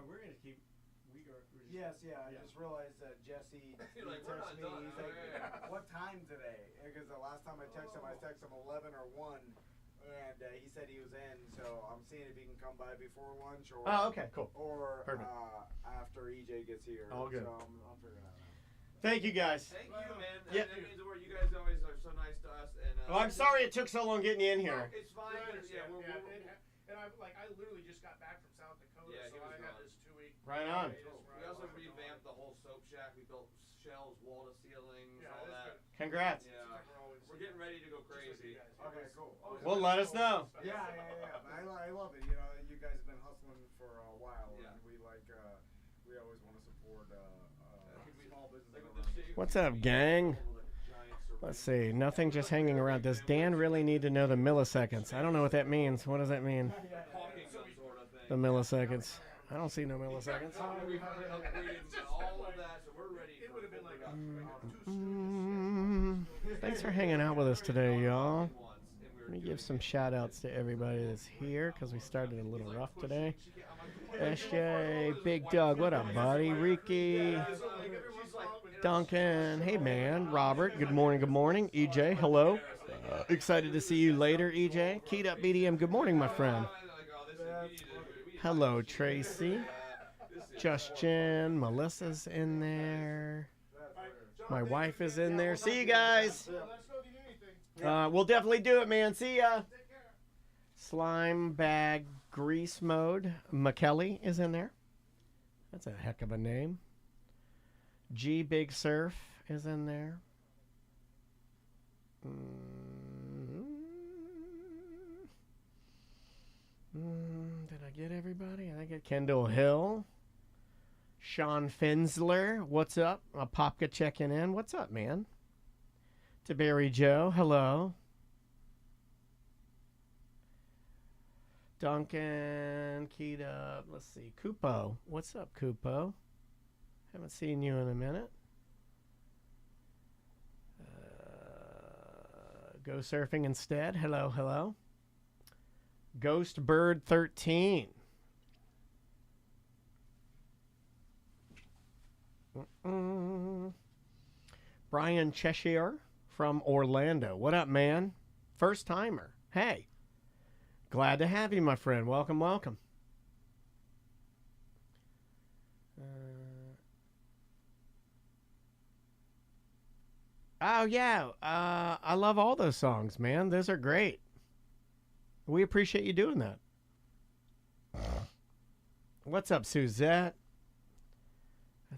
we're gonna keep. Yes, I Yeah. just realized that Jesse You're like, we're texted me. not done. He's like, Yeah. what time today? Because the last time I texted him 11 or 1, and he said he was in. So I'm seeing if he can come by before lunch or Oh, okay, cool. or Perfect. after EJ gets here. All good. So I'm figuring it out now. Thank you guys. Thank you, man. Yeah. That means the word. You guys always are so nice to us. And Well, I'm sorry it took so long getting you in here. It's fine. Yeah, And I literally just got back from South Dakota, Yeah, so he was I had gone. this 2-week. Right on. We also revamped the whole soap shack. We built shelves, wall to ceilings, Yeah, all that's that. Congrats. Yeah. We're getting ready to go crazy. Okay, cool. Well, let us know. Yeah. I love it. You know, you guys have been hustling for a while, Yeah. and we always want to support small business. What's up, gang? Let's see. Nothing, just hanging around. Does Dan really need to know the milliseconds? I don't know what that means. What does that mean? The milliseconds. I don't see no milliseconds. All of that, so we're ready. It would have been like Thanks for hanging out with us today, y'all. Let me give some shout outs to everybody that's here because we started a little rough today. SJ, Big Doug, what up, buddy? Ricky, Duncan, hey man, Robert, good morning. EJ, hello. Excited to see you later, EJ. Keyed Up BDM, good morning, my friend. Hello, Tracy. Justin, Melissa's in there. My wife is in there. See you guys. We'll definitely do it, man. See ya. Slime Bag Grease Mode. McKelly is in there. That's a heck of a name. G Big Surf is in there. Did I get everybody? I get Kendall Hill. Sean Finsler, what's up? Popka checking in. What's up, man? To Barry Joe, hello. Duncan, keyed up. Let's see. Kupo. What's up, Kupo? Haven't seen you in a minute. Go surfing instead. Hello. Ghost Bird 13. Brian Cheshire from Orlando. What up, man? First timer. Hey. Glad to have you, my friend. Welcome. Oh, yeah. I love all those songs, man. Those are great. We appreciate you doing that. What's up, Suzette? I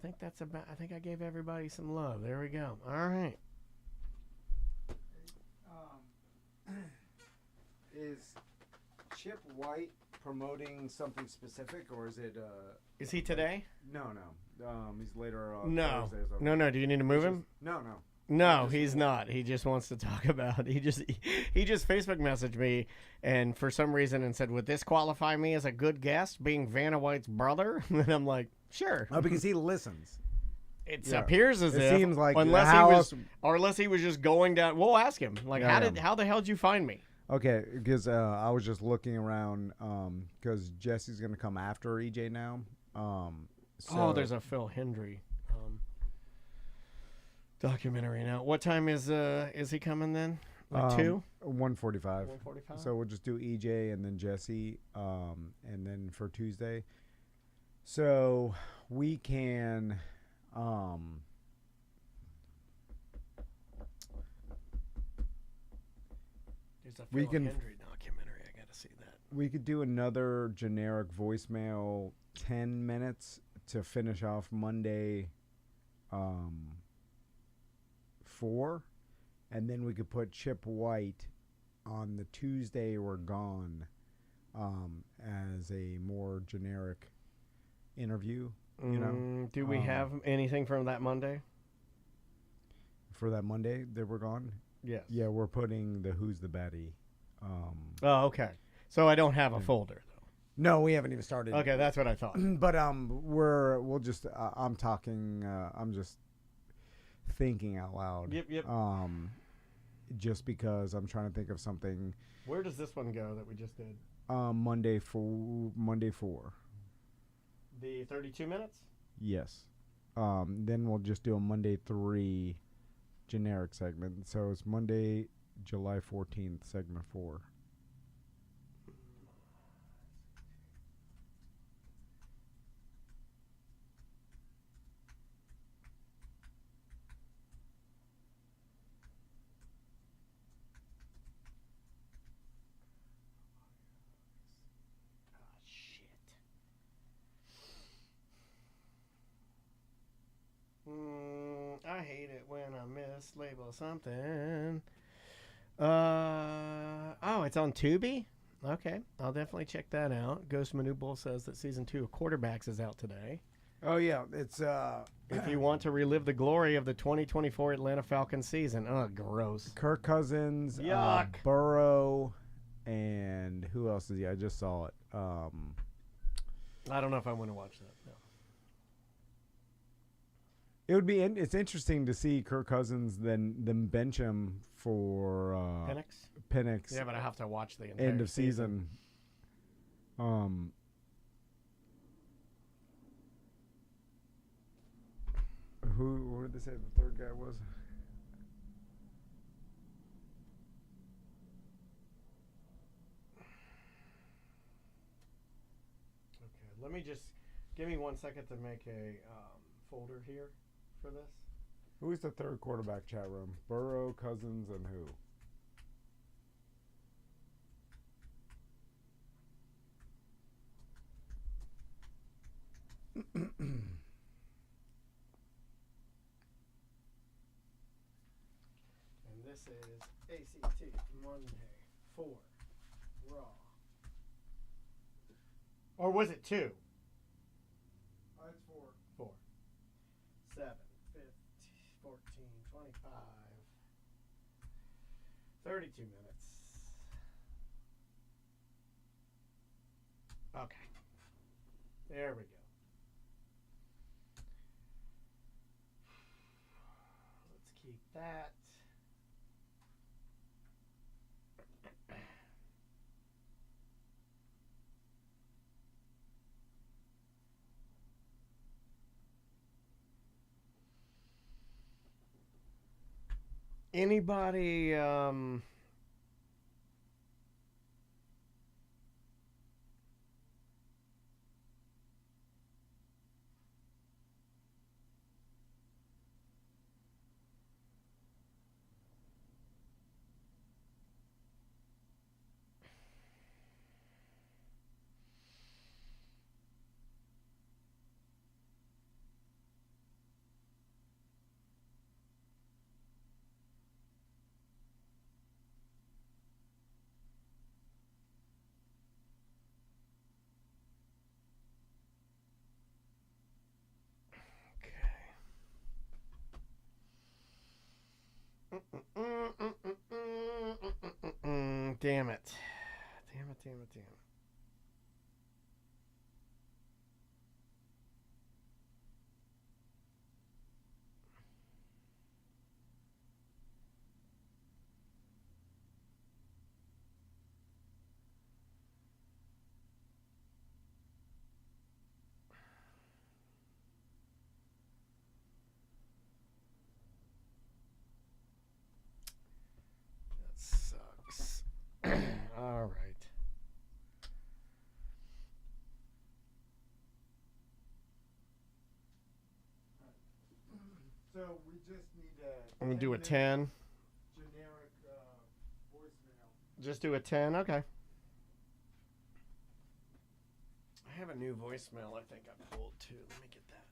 think I gave everybody some love. There we go. All right. Is Chip White promoting something specific, or is it? Is he today? No. He's later. No. Thursday or something. No. Do you need to move him? No. No, he's not. He just wants to talk about. He just Facebook messaged me, and for some reason, and said, "Would this qualify me as a good guest, being Vanna White's brother?" And I'm like, "Sure." Oh, because he listens. It Yeah. appears as It if, seems like unless how he was, else- or unless he was just going down. We'll ask him. Like, Yeah. how the hell did you find me? Okay, because I was just looking around because Jesse's gonna come after EJ now. So There's a Phil Hendry documentary now. What time is he coming then? Like 2? 1:45. 1:45? So we'll just do EJ and then Jesse, and then for Tuesday. So we can. There's a we Phil can- Hendry documentary. I gotta see that. We could do another generic voicemail 10 minutes to finish off Monday 4, and then we could put Chip White on the Tuesday we're gone as a more generic interview. You know, do we have anything from that Monday? For that Monday that we're gone? Yes. Yeah, we're putting the Who's the Baddie. Oh, okay. So I don't have a folder though. No, we haven't even started. Okay, that's what I thought. But we'll just I'm talking. I'm just thinking out loud. Yep. Just because I'm trying to think of something. Where does this one go that we just did? Monday 4. The 32 minutes? Yes. Then we'll just do a Monday 3 generic segment. So it's Monday, July 14th, segment 4. I hate it when I mislabel something. Oh, it's on Tubi? Okay, I'll definitely check that out. Ghost Manu Bull says that season 2 of Quarterbacks is out today. Oh yeah, it's If you want to relive the glory of the 2024 Atlanta Falcons season. Oh, gross. Kirk Cousins, Yuck. Burrow, and who else is he? I just saw it. I don't know if I want to watch that. No. It would be. It's interesting to see Kirk Cousins then bench him for Penix. Yeah, but I have to watch the entire End of season. What did they say the third guy was? Okay, let me just give me 1 second to make a folder here for this. Who's the third quarterback chat room? Burrow, Cousins, and who? And this is ACT Monday 4 Raw. Or was it 2? It's 4. 4. 7, 15, 14, 25, 32 minutes. Okay. There we go. Let's keep that. Anybody Damn it. Damn it. That sucks. All right. So we just need I'm going to do a 10. generic voicemail. Just do a 10? Okay. I have a new voicemail I think I pulled too. Let me get that.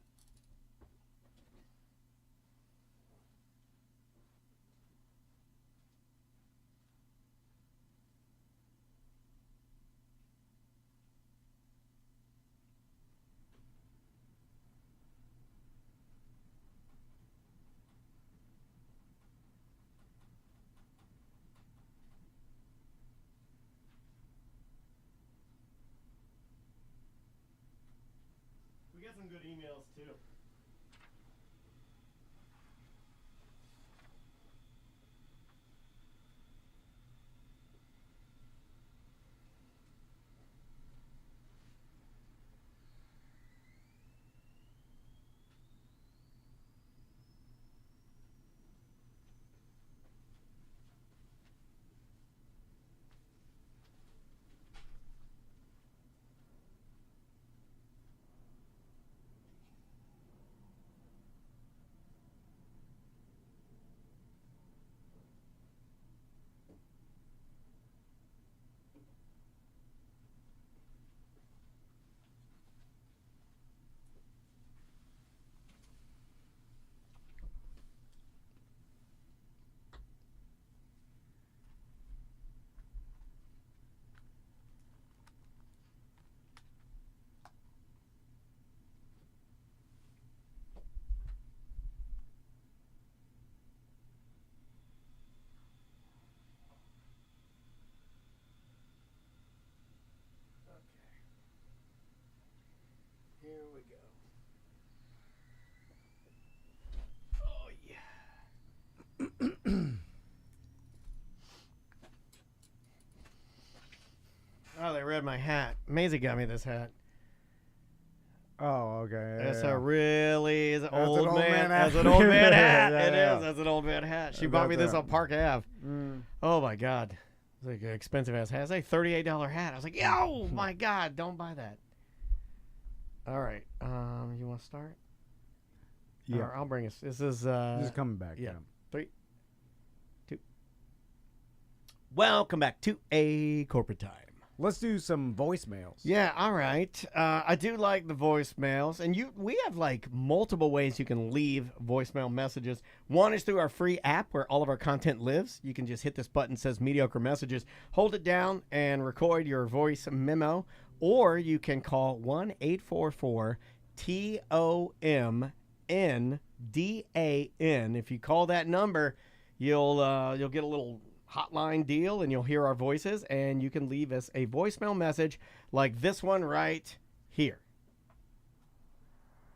Maisie got me this hat. Oh, okay. It's yeah. a really an old old man. man hat. That's an old man hat. Yeah, It yeah. is. That's an old man hat. She bought me this on Park Ave. Oh my God. It's like an expensive ass hat. It's like $38 hat. I was like, yo, my God, don't buy that. All right. You want to start? Yeah. Or I'll bring us. This is Just coming back. yeah. 3, 2. Welcome back to A Corporate Time. Let's do some voicemails. Yeah, all right. I do like the voicemails, and we have like multiple ways you can leave voicemail messages. One is through our free app where all of our content lives. You can just hit this button that says mediocre messages, hold it down, and record your voice memo. Or you can call 1-844-TOMNDAN. If you call that number, you'll get a little hotline deal, and you'll hear our voices, and you can leave us a voicemail message like this one right here.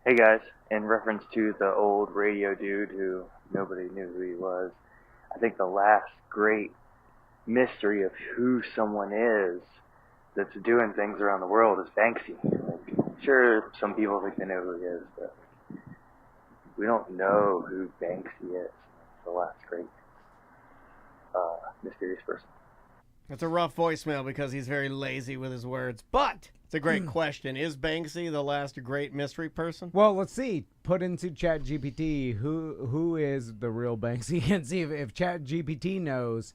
Hey guys, in reference to the old radio dude who nobody knew who he was, I think the last great mystery of who someone is that's doing things around the world is Banksy. Like, sure, some people think they know who he is, but we don't know who Banksy is. It's the last great mysterious person. It's a rough voicemail because he's very lazy with his words, but it's a great question. Is Banksy the last great mystery person? Well, let's see. Put into ChatGPT who is the real Banksy, and see if ChatGPT knows.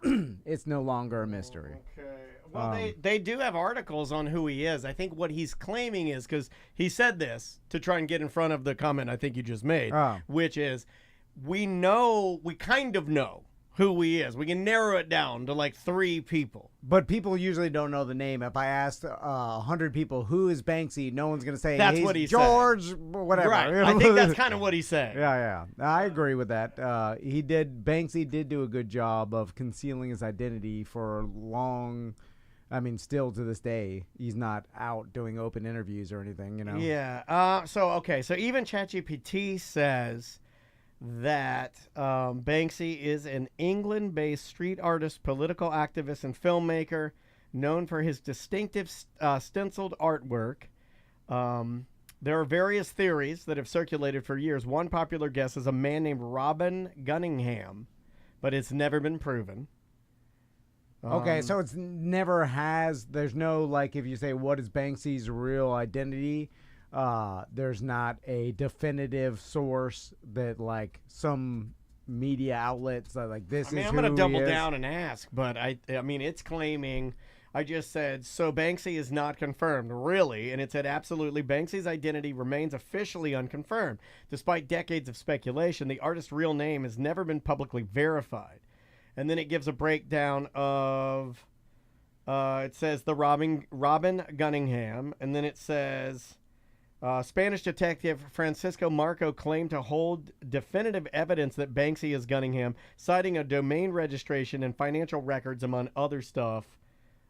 It's no longer a mystery. Okay. Well, they do have articles on who he is. I think what he's claiming is, because he said this to try and get in front of the comment I think you just made, which is we kind of know who he is. We can narrow it down to like 3 people. But people usually don't know the name. If I asked 100 people who is Banksy, no one's going to say That's he's what he George, said. whatever. Right. I think that's kind of what he's saying. Yeah. I agree with that. Banksy did do a good job of concealing his identity for long. I mean, still to this day, he's not out doing open interviews or anything, you know? Yeah. So even ChatGPT says that Banksy is an England-based street artist, political activist, and filmmaker known for his distinctive stenciled artwork. There are various theories that have circulated for years. One popular guess is a man named Robin Gunningham, but it's never been proven. Okay, so there's no, like, if you say what is Banksy's real identity, there's not a definitive source that, like, some media outlets are like, this is I'm who going to double he is. down and ask, but I mean, it's claiming, I just said, so Banksy is not confirmed, really, and it said absolutely Banksy's identity remains officially unconfirmed. Despite decades of speculation, the artist's real name has never been publicly verified. And then it gives a breakdown of, it says the Robin Gunningham, and then it says, Spanish detective Francisco Marco claimed to hold definitive evidence that Banksy is Gunningham, citing a domain registration and financial records, among other stuff.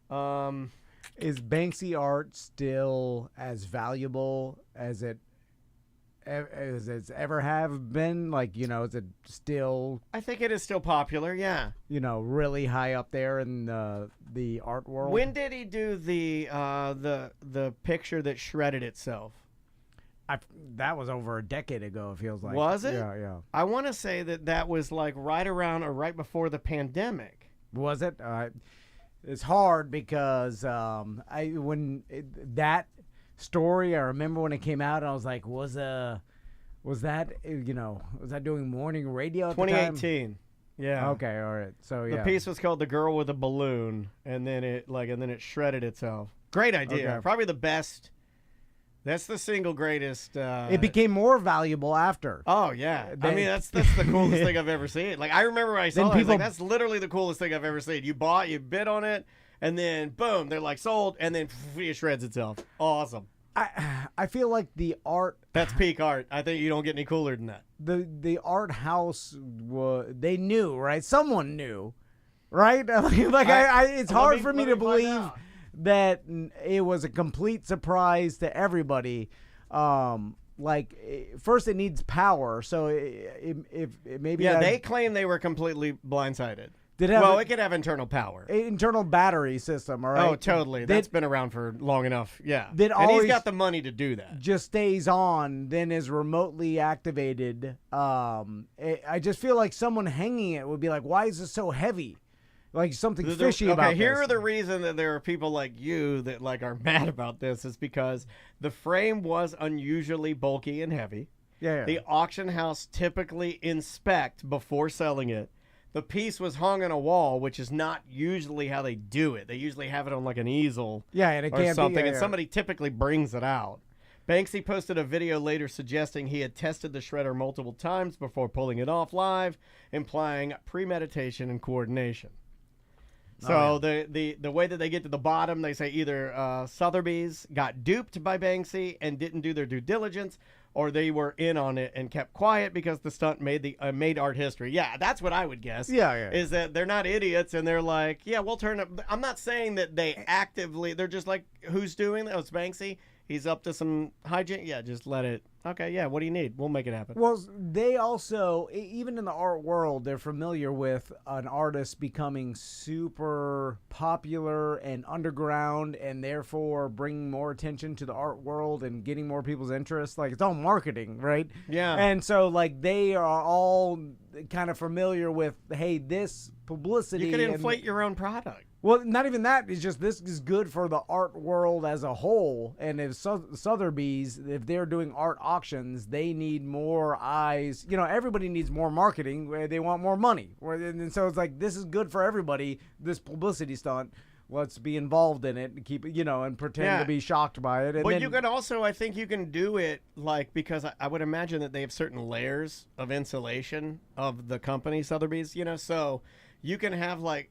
Is Banksy art still as valuable as it's ever have been? Like, you know, is it still, I think it is still popular, yeah. you know, really high up there in the art world? When did he do the picture that shredded itself? That was over a decade ago, it feels like. Was it? Yeah. I want to say that was like right around or right before the pandemic. Was it? It's hard because that story, I remember when it came out, and I was like, was that doing morning radio at the time? 2018. Yeah. Okay, all right. So yeah. The piece was called "The Girl with a Balloon," and then it shredded itself. Great idea. Okay. Probably the best. That's the single greatest. It became more valuable after. Oh yeah. I mean, that's the coolest thing I've ever seen. Like, I remember when I saw it, I was like, that's literally the coolest thing I've ever seen. You bid on it, and then boom, they're like sold, and then it shreds itself. Awesome. I feel like the art. That's peak art. I think you don't get any cooler than that. The art house they knew, right? Someone knew, right? It's hard for me to believe that it was a complete surprise to everybody. First it needs power, so if maybe they claim they were completely blindsided. Did it have Well, it could have internal power. internal battery system, all right? Oh, totally. That's been around for long enough. Yeah. That and he's always- got the money to do that. Just stays on, then is remotely activated. I just feel like someone hanging it would be like, why is this so heavy? Like something fishy about this. Here are the reason that there are people like you that like are mad about this is because the frame was unusually bulky and heavy. Yeah. The auction house typically inspect before selling it. The piece was hung on a wall, which is not usually how they do it. They usually have it on like an easel Yeah, and it or can't something, be, and somebody typically brings it out. Banksy posted a video later suggesting he had tested the shredder multiple times before pulling it off live, implying premeditation and coordination. So the way that they get to the bottom, they say either Sotheby's got duped by Banksy and didn't do their due diligence, or they were in on it and kept quiet because the stunt made art history. Yeah, that's what I would guess. Yeah. Is that they're not idiots and they're like, yeah, we'll turn it. I'm not saying that they actively. They're just like, who's doing that? Oh, it's Banksy. He's up to some hygiene. Yeah, just let it. Okay, yeah, what do you need? We'll make it happen. Well, they also, even in the art world, they're familiar with an artist becoming super popular and underground and therefore bringing more attention to the art world and getting more people's interest. Like, it's all marketing, right? Yeah. And so, like, they are all kind of familiar with, hey, this publicity. You could inflate your own product. Well, not even that. It's just this is good for the art world as a whole. And if Sotheby's, if they're doing art auctions, they need more eyes. You know, everybody needs more marketing. They want more money. And so it's like, this is good for everybody, this publicity stunt. Let's be involved in it and keep it, and pretend to be shocked by it. And But then, you could also, I think you can do it like, because I would imagine that they have certain layers of insulation of the company, Sotheby's, so you can have like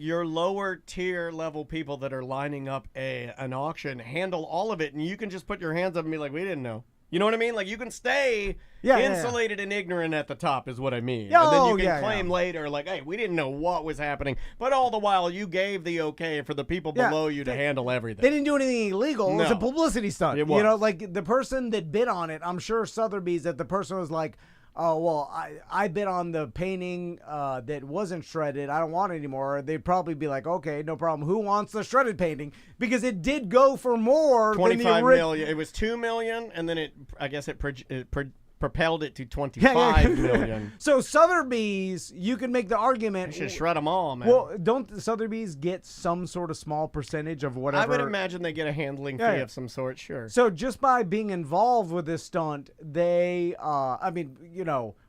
your lower tier level people that are lining up an auction handle all of it, and you can just put your hands up and be like, we didn't know. You know what I mean? Like, you can stay insulated and ignorant at the top is what I mean. And then you can claim later, like, hey, we didn't know what was happening. But all the while, you gave the okay for the people below you to handle everything. They didn't do anything illegal. No. It was a publicity stunt. It was. Like the person that bid on it, I'm sure Sotheby's, that the person was like, oh, well, I bid on the painting that wasn't shredded. I don't want it anymore. They'd probably be like, okay, no problem. Who wants the shredded painting? Because it did go for more than the $25 million. It was $2 million, and then it propelled it to $25 million. So Sotheby's, you can make the argument. I should shred them all, man. Well, don't Sotheby's get some sort of small percentage of whatever? I would imagine they get a handling fee of some sort, sure. So just by being involved with this stunt, they,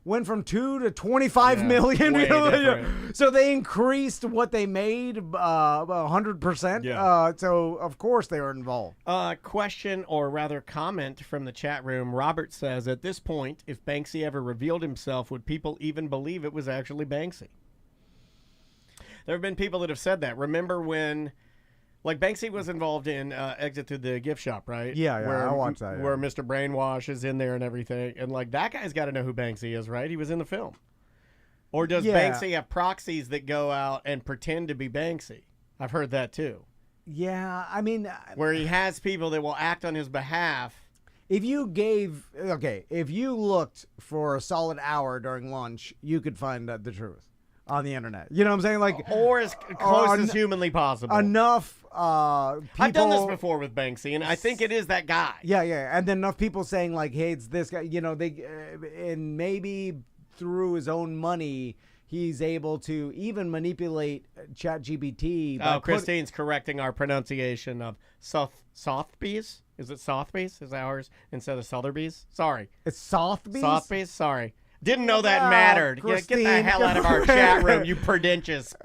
went from 2 to 25 million. way different. So they increased what they made 100%. Yeah. So of course they were involved. Question, or rather comment from the chat room. Robert says, at this point, if Banksy ever revealed himself, would people even believe it was actually Banksy? There have been people that have said that. Remember when, like, Banksy was involved in Exit to the Gift Shop, right? Yeah, where, I watched that. Yeah. Where Mr. Brainwash is in there and everything. And, like, that guy's got to know who Banksy is, right? He was in the film. Or does Banksy have proxies that go out and pretend to be Banksy? I've heard that, too. Yeah, I mean, where he has people that will act on his behalf. If you looked for a solid hour during lunch, you could find the truth on the internet. You know what I'm saying? Like, or as close as humanly possible. Enough people, I've done this before with Banksy, and I think it is that guy. Yeah, and then enough people saying like, hey, it's this guy. And maybe through his own money, he's able to even manipulate ChatGPT. Christine's correcting our pronunciation of Sotheby's. Is it Sotheby's? Is ours instead of Sotheby's? Sorry. It's Sotheby's? Sotheby's? Sorry. Didn't know that mattered. Get the hell out of our chat room, you pretentious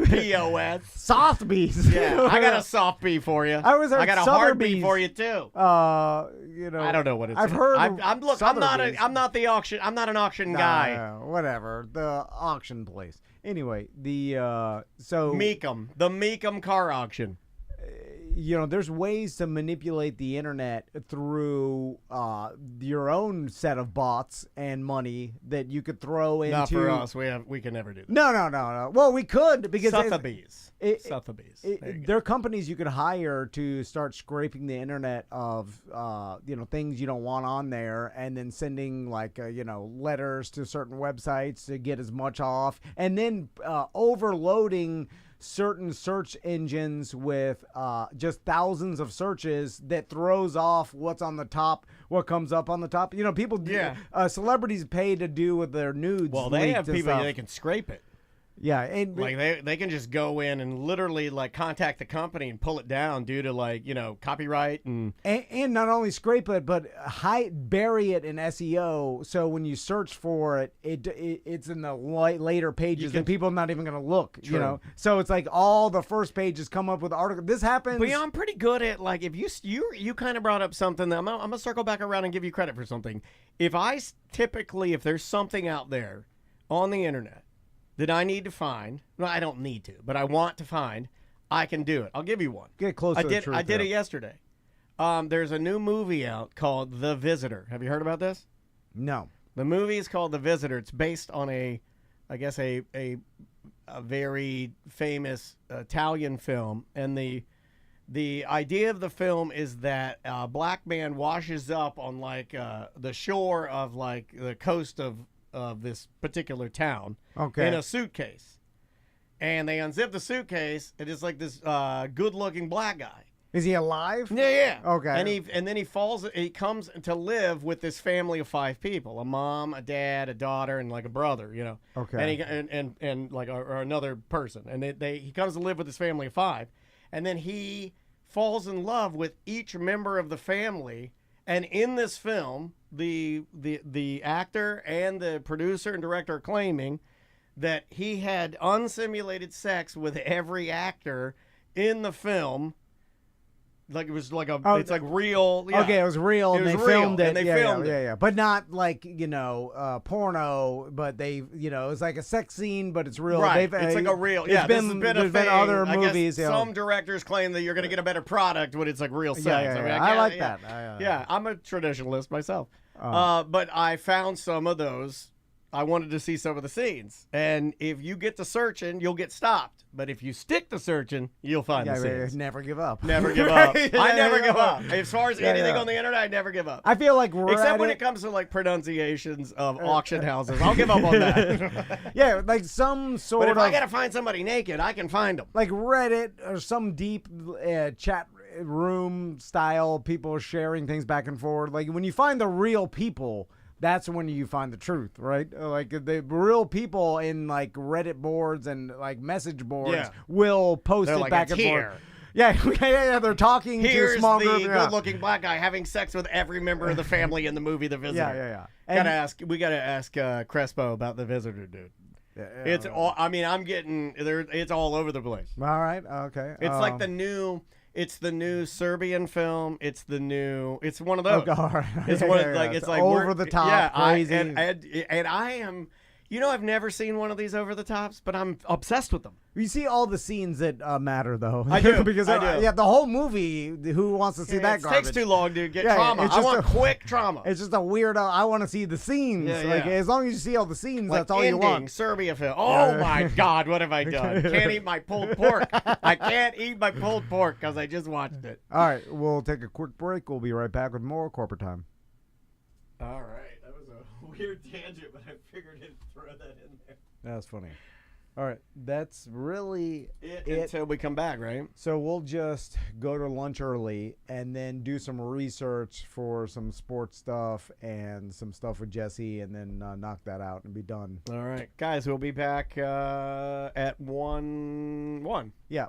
POS. Sotheby's. Yeah, I got a soft B for you. I got a hard B for you too. I don't know what it's. I've heard. I'm not the auction. I'm not an auction guy. Whatever. The auction place. Anyway, the Meekum, the Meekum car auction. there's ways to manipulate the internet through your own set of bots and money that you could throw into. Not for us. We can never do that. No. Well, we could because Sotheby's. there are companies you could hire to start scraping the internet of things you don't want on there, and then sending letters to certain websites to get as much off, and then overloading certain search engines with just thousands of searches that throws off what's on the top, what comes up on the top. People celebrities pay to do with their nudes. Well, they have people stuff. they can scrape it. Yeah, and they can just go in and literally contact the company and pull it down due to copyright and not only scrape it but bury it in SEO. So when you search for it, it's in the later pages and people are not even going to look. True. So it's like all the first pages come up with articles. This happens. But I'm pretty good at if you kind of brought up something that I'm gonna circle back around and give you credit for something. If there's something out there on the internet that I need to find. No, I don't need to, but I want to find. I can do it. I'll give you one. Get closer to the truth. I did it yesterday. There's a new movie out called The Visitor. Have you heard about this? No. The movie is called The Visitor. It's based on a very famous Italian film, and the idea of the film is that a black man washes up on the shore of the coast of this particular town in a suitcase, and they unzip the suitcase. It is this good-looking black guy. Is he alive? Yeah. Okay. And then he comes to live with this family of 5 people: a mom, a dad, a daughter, and a brother. Okay. And or another person, and he comes to live with this family of 5, and then he falls in love with each member of the family. And in this film, the actor and the producer and director are claiming that he had unsimulated sex with every actor in the film. It was it's real. Yeah. Okay, it was real, and they filmed it. And they filmed it. Yeah. But not porno, but they, it's like a sex scene, but it's real. Right, it's a real. Yeah, there's been other movies. Some directors claim that you're going to get a better product when it's real sex. Yeah. I like that. Yeah, I'm a traditionalist myself. But I found some of those. I wanted to see some of the scenes. And if you get to searching, you'll get stopped. But if you stick to searching, you'll find the scenes. Never give up. Never give up. I never give up. As far as anything on the internet, I never give up. I feel like except when it comes to pronunciations of auction houses. I'll give up on that. Yeah, some sort but of. But if I got to find somebody naked, I can find them. Like Reddit or some deep chat room style, people sharing things back and forth. Like when you find the real people, that's when you find the truth, right? The real people in Reddit boards and message boards will post it back and forth. Yeah, they're talking to a small group. Here's the good-looking black guy having sex with every member of the family in the movie The Visitor. Yeah. We gotta ask Crespo about The Visitor, dude. It's all. I mean, I'm getting there. It's all over the place. All right. Okay. It's the new. It's the new Serbian film. It's one of those. Oh, God. It's one of, it's over the top, crazy. And I am. I've never seen one of these over the tops, but I'm obsessed with them. You see all the scenes that matter, though. I do. Because I do. The whole movie. Who wants to see that garbage? It takes too long to get trauma. I want quick trauma. It's just a weirdo. I want to see the scenes. As long as you see all the scenes, that's all you want. Serbia film. Oh my God, what have I done? Can't eat my pulled pork. I can't eat my pulled pork because I just watched it. All right, we'll take a quick break. We'll be right back with more corporate time. All right, that was a weird tangent, but I figured I'd throw that in there. That's funny. All right, that's really it until we come back, right? So we'll just go to lunch early and then do some research for some sports stuff and some stuff with Jesse, and then knock that out and be done. All right, guys, we'll be back at 1:01. Yeah.